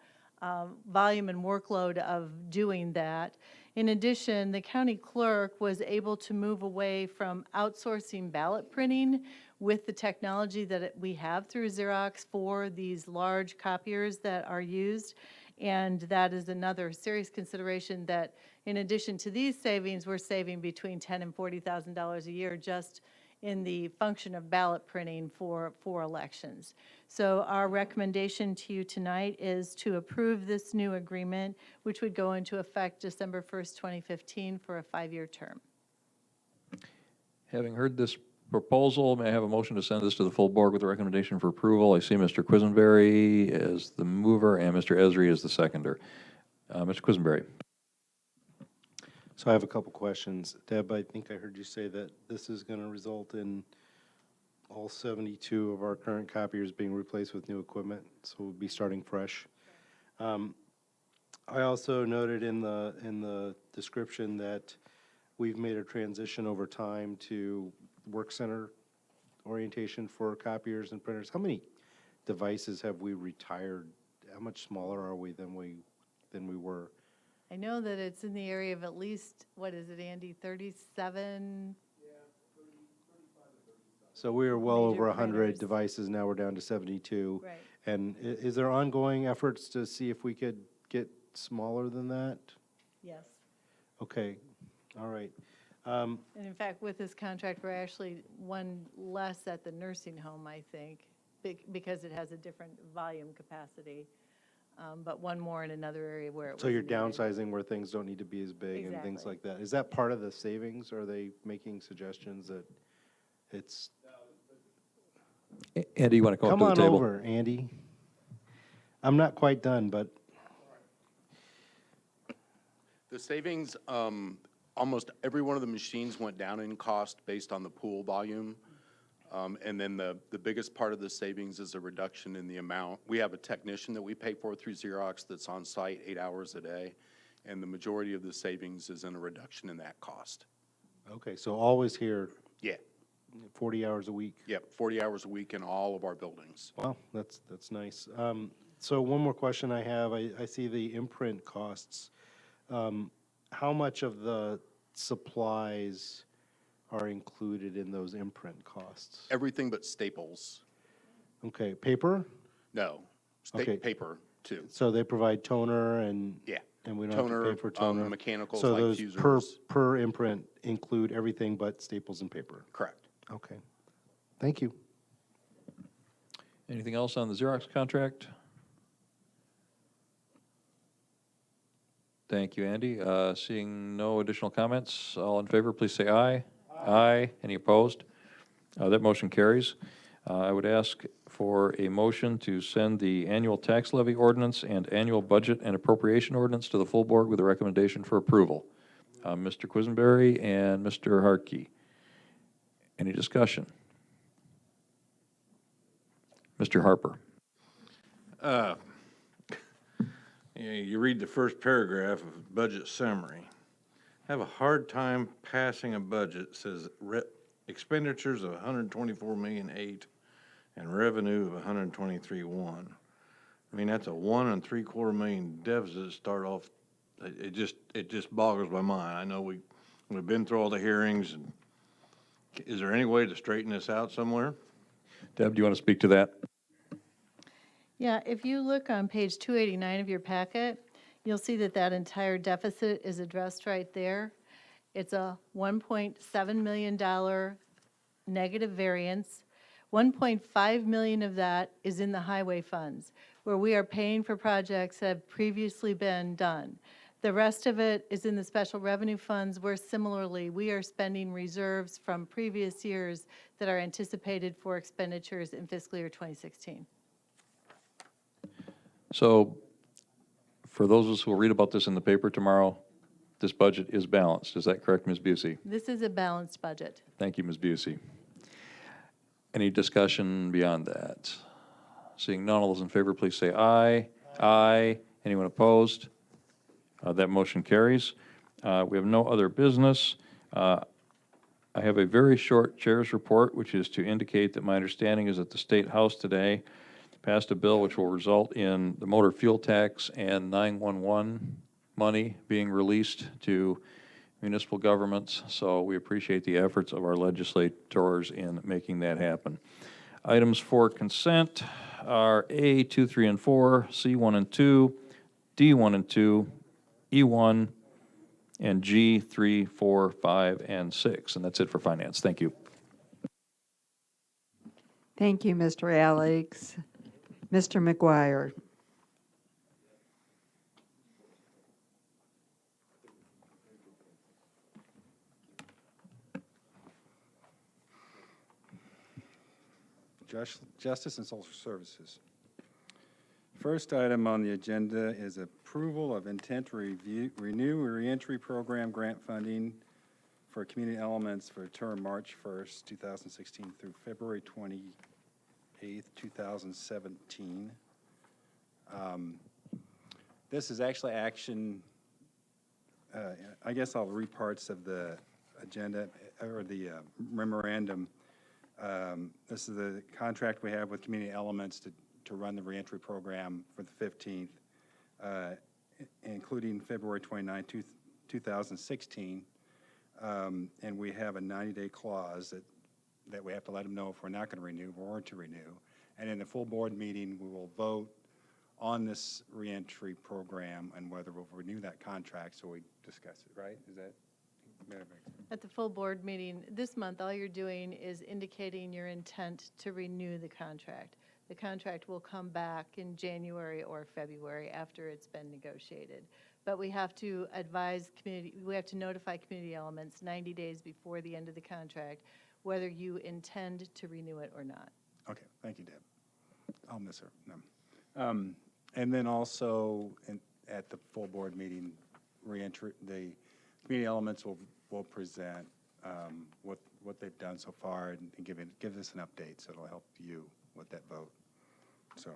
volume and workload of doing that. In addition, the county clerk was able to move away from outsourcing ballot printing with the technology that we have through Xerox for these large copiers that are used. And that is another serious consideration that in addition to these savings, we're saving between $10,000 and $40,000 a year just in the function of ballot printing for elections. So our recommendation to you tonight is to approve this new agreement, which would go into effect December 1st, 2015 for a 5-year term. Having heard this proposal, may I have a motion to send this to the full board with a recommendation for approval? I see Mr. Quisenberry as the mover and Mr. Esri as the seconder. Mr. Quisenberry. So I have a couple questions. Deb, I think I heard you say that this is going to result in all 72 of our current copiers being replaced with new equipment, so we'll be starting fresh. I also noted in the description that we've made a transition over time to work center orientation for copiers and printers. How many devices have we retired? How much smaller are we than we were? I know that it's in the area of at least, what is it, Andy, 37? So we were well Major over 100 printers. devices, now we're down to 72. Right. And is there ongoing efforts to see if we could get smaller than that? Yes. Okay, all right. And in fact, with this contract, we're actually one less at the nursing home, I think, because it has a different volume capacity, but one more in another area where it was. So you're needed. downsizing where things don't need to be as big and things Exactly. like that. Is that part of the savings? Are they making suggestions that it's? Andy, you want to come up Come to the on table? over, Andy. I'm not quite done, but The savings, almost every one of the machines went down in cost based on the pool volume. And then the biggest part of the savings is a reduction in the amount. We have a technician that we pay for through Xerox that's on site 8 hours a day. And the majority of the savings is in a reduction in that cost. okay, so always here, Yeah, 40 hours a week. yep, 40 hours a week in all of our buildings. Well, that's nice. So one more question I have, I see the imprint costs. How much of the supplies are included in those imprint costs? Everything but staples. Okay, paper? No, Okay. paper too. So they provide toner and? Yeah. And we don't have to Toner, pay for toner? mechanicals So like those fusers. per imprint include everything but staples and paper? Correct. Okay. Thank you. Anything else on the Xerox contract? Thank you, Andy. Seeing no additional comments, all in favor, please say aye. Aye. Any opposed? That motion carries. I would ask for a motion to send the annual tax levy ordinance and annual budget and appropriation ordinance to the full board with a recommendation for approval. Mr. Quisenberry and Mr. Hartke. Any discussion? Mr. Harper. You read the first paragraph of budget summary. Have a hard time passing a budget that says expenditures of 124,000,008 and revenue of 123,1. I mean, that's a 1 3/4 million deficit to start off. It just boggles my mind. I know we've been through all the hearings, and is there any way to straighten this out somewhere? Deb, do you want to speak to that? Yeah, if you look on page 289 of your packet, you'll see that that entire deficit is addressed right there. It's a $1.7 million negative variance. 1.5 million of that is in the highway funds, where we are paying for projects that have previously been done. The rest of it is in the special revenue funds, where similarly, we are spending reserves from previous years that are anticipated for expenditures in fiscal year 2016. So, for those of us who will read about this in the paper tomorrow, this budget is balanced. Is that correct, Ms. Busey? This is a balanced budget. Thank you, Ms. Busey. Any discussion beyond that? Seeing none, all those in favor, please say aye. Aye. Anyone opposed? That motion carries. We have no other business. I have a very short chair's report, which is to indicate that my understanding is that the State House today passed a bill which will result in the motor fuel tax and 911 money being released to municipal governments. So we appreciate the efforts of our legislators in making that happen. Items for consent are A, 2, 3, and 4, C, 1 and 2, D, 1 and 2, E, 1, and G, 3, 4, 5, and 6. And that's it for finance. Thank you. Thank you, Mr. Alex. Mr. McGuire. Justice and Social Services. First item on the agenda is approval of intent to renew reentry program grant funding for community elements for term March 1st, 2016 through February 28th, 2017. This is actually action, I guess I'll read parts of the agenda or the memorandum. This is the contract we have with Community Elements to run the reentry program for the 15th, including February 29, 2016. And we have a 90-day clause that we have to let them know if we're not going to renew or to renew. And in the full board meeting, we will vote on this reentry program and whether we'll renew that contract, so we discuss it, right? Is that? At the full board meeting this month, all you're doing is indicating your intent to renew the contract. The contract will come back in January or February after it's been negotiated. But we have to we have to notify Community Elements 90 days before the end of the contract whether you intend to renew it or not. Okay, thank you, Deb. I'll miss her. No. And then also at the full board meeting, the Community Elements will present what they've done so far and give us an update, so it'll help you with that vote. So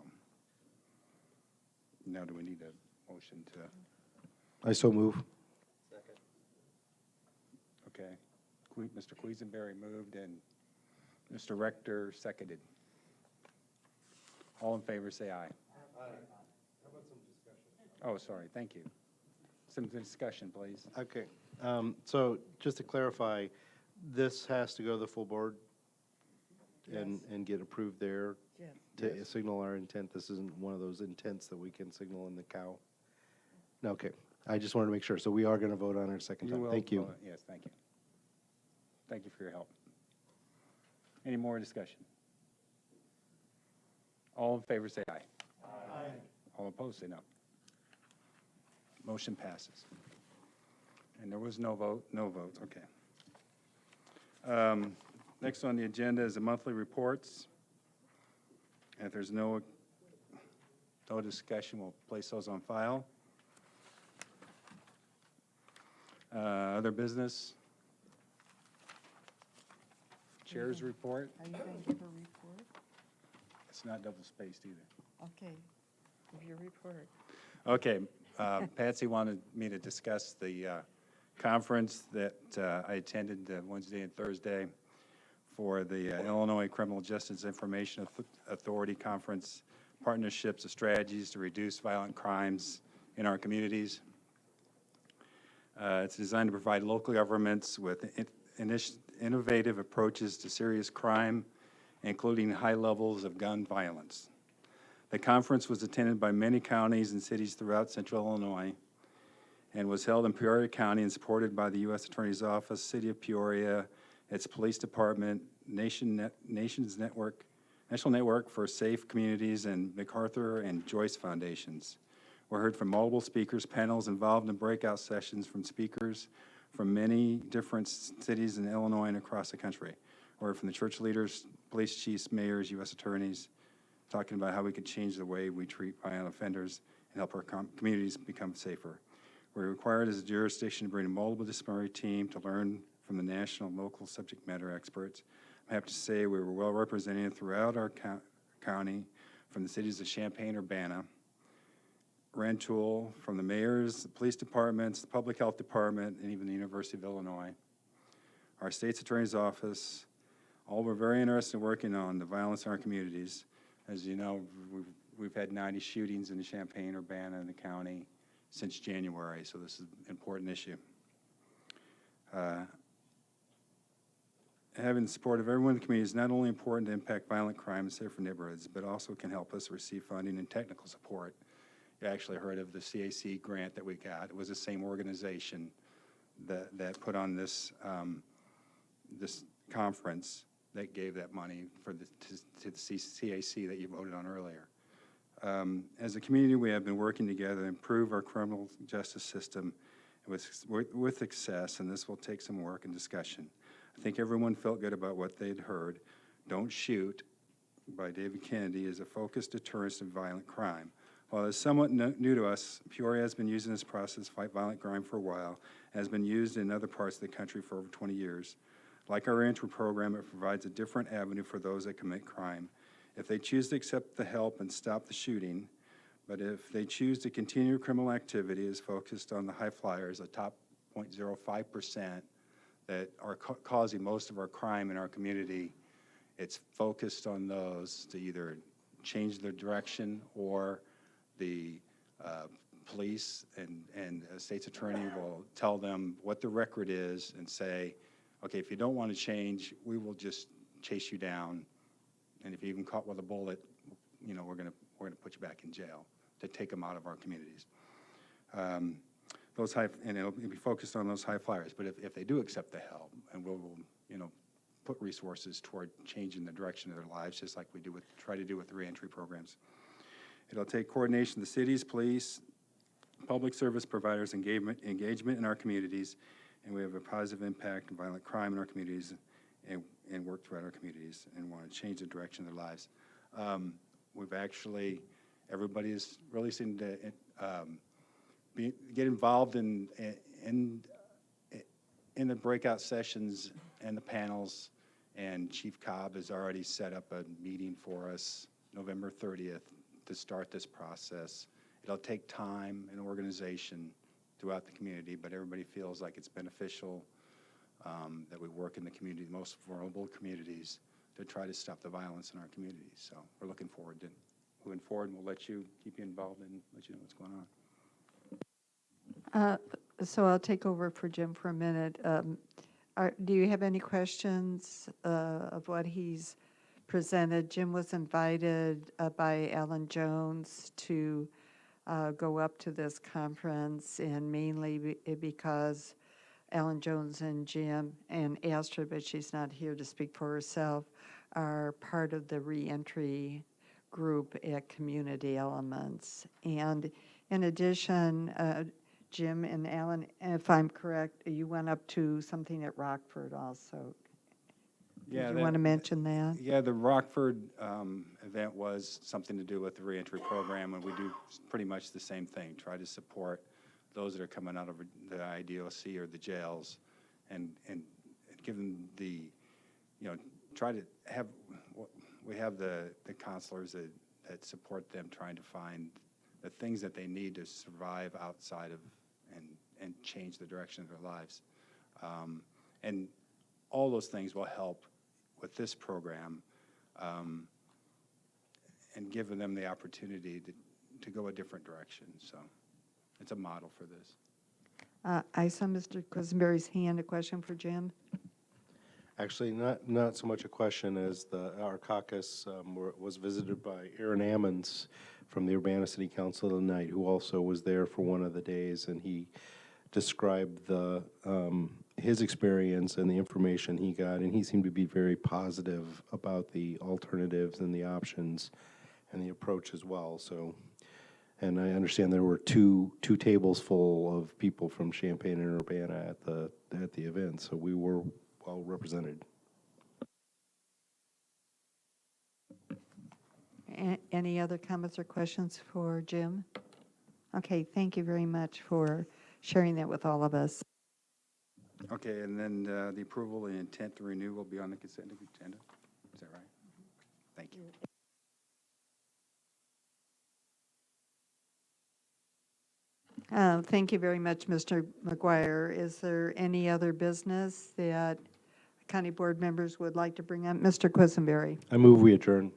now do we need a motion to? I so move. Second. Okay. Mr. Quisenberry moved and Mr. Rector seconded. All in favor, say aye. Aye. How about some discussion? Oh, sorry. Thank you. Some discussion, please. Okay. So just to clarify, this has to go to the full board and get approved there to signal our intent. This isn't one of those intents that we can signal in the cow. No, okay. I just wanted to make sure. So we are going to vote on our second time. Thank you. Yes, thank you. Thank you for your help. Any more discussion? All in favor say aye. Aye. All opposed say no. Motion passes. And there was no vote? No votes, okay. Next on the agenda is the monthly reports. And if there's no discussion, we'll place those on file. Other business? Chair's report? Are you going to give a report? It's not double-spaced either. Okay, give your report. Okay, Patsy wanted me to discuss the conference that I attended Wednesday and Thursday for the Illinois Criminal Justice Information Authority Conference, Partnerships of Strategies to Reduce Violent Crimes in Our Communities. It's designed to provide local governments with innovative approaches to serious crime, including high levels of gun violence. The conference was attended by many counties and cities throughout central Illinois and was held in Peoria County and supported by the U.S. Attorney's Office, City of Peoria, its police department, National Network for Safe Communities, and MacArthur and Joyce Foundations. We heard from multiple speakers, panels involved in breakout sessions from speakers from many different cities in Illinois and across the country. We heard from the church leaders, police chiefs, mayors, U.S. attorneys, talking about how we could change the way we treat violent offenders and help our communities become safer. We're required as a jurisdiction to bring a multiple disciplinary team to learn from the national and local subject matter experts. I have to say we were well represented throughout our county, from the cities of Champaign, Urbana, Rantoul, from the mayors, the police departments, the public health department, and even the University of Illinois. Our state's attorney's office, all were very interested in working on the violence in our communities. As you know, we've had 90 shootings in Champaign, Urbana, and the county since January, so this is an important issue. Having the support of everyone in the community is not only important to impact violent crime and safer neighborhoods, but also can help us receive funding and technical support. You actually heard of the CAC grant that we got. It was the same organization that put on this, this conference that gave that money for to the CAC that you voted on earlier. As a community, we have been working together to improve our criminal justice system with success, and this will take some work and discussion. I think everyone felt good about what they'd heard. Don't Shoot by David Kennedy is a focused deterrent to violent crime. While it's somewhat new to us, Peoria has been using this process to fight violent crime for a while, and has been used in other parts of the country for over 20 years. Like our entry program, it provides a different avenue for those that commit crime. If they choose to accept the help and stop the shooting, but if they choose to continue criminal activity, is focused on the high flyers, the top 0.05% that are causing most of our crime in our community, it's focused on those to either change their direction, or the police and state's attorney will tell them what the record is and say, okay, if you don't want to change, we will just chase you down, and if you're even caught with a bullet, you know, we're gonna put you back in jail, to take them out of our communities. Those high, and it'll be focused on those high flyers. But if they do accept the help, and we'll you know, put resources toward changing the direction of their lives, just like we do try to do with the reentry programs. It'll take coordination of the cities, police, public service providers, engagement in our communities, and we have a positive impact on violent crime in our communities, and work throughout our communities, and want to change the direction of their lives. We've actually, everybody is really seemed to get involved in the breakout sessions and the panels, and Chief Cobb has already set up a meeting for us November 30th to start this process. It'll take time and organization throughout the community, but everybody feels like it's beneficial that we work in the community, the most vulnerable communities, to try to stop the violence in our communities. So we're looking forward to moving forward, and we'll keep you involved and let you know what's going on. So I'll take over for Jim for a minute. Do you have any questions of what he's presented? Jim was invited by Alan Jones to go up to this conference, and mainly because Alan Jones and Jim and Astrid, but she's not here to speak for herself, are part of the reentry group at Community Elements. And in addition, Jim and Alan, if I'm correct, you went up to something at Rockford also. Yeah, Did you want to mention that? Yeah, the Rockford event was something to do with the reentry program, and we do pretty much the same thing, try to support those that are coming out of the IDOC or the jails, and give them the, you know, try to have, we have the counselors that support them trying to find the things that they need to survive outside of and change the direction of their lives. And all those things will help with this program, and giving them the opportunity to go a different direction. So it's a model for this. I saw Mr. Quisenberry's hand. A question for Jim? Actually, not so much a question as our caucus was visited by Aaron Ammons from the Urbana City Council tonight, who also was there for one of the days, and he described his experience and the information he got, and he seemed to be very positive about the alternatives and the options and the approach as well. So, and I understand there were two tables full of people from Champaign and Urbana at the event, so we were well represented. Any other comments or questions for Jim? Okay, thank you very much for sharing that with all of us. Okay, and then the approval and intent to renew will be on the consent agenda. Is that right? Thank you. Thank you very much, Mr. McGuire. Is there any other business that county board members would like to bring up? Mr. Quisenberry? I move we adjourn.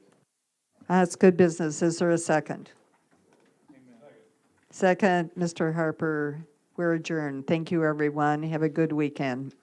That's good business. Is there a second? Second, Mr. Harper. We're adjourned. Thank you, everyone. Have a good weekend.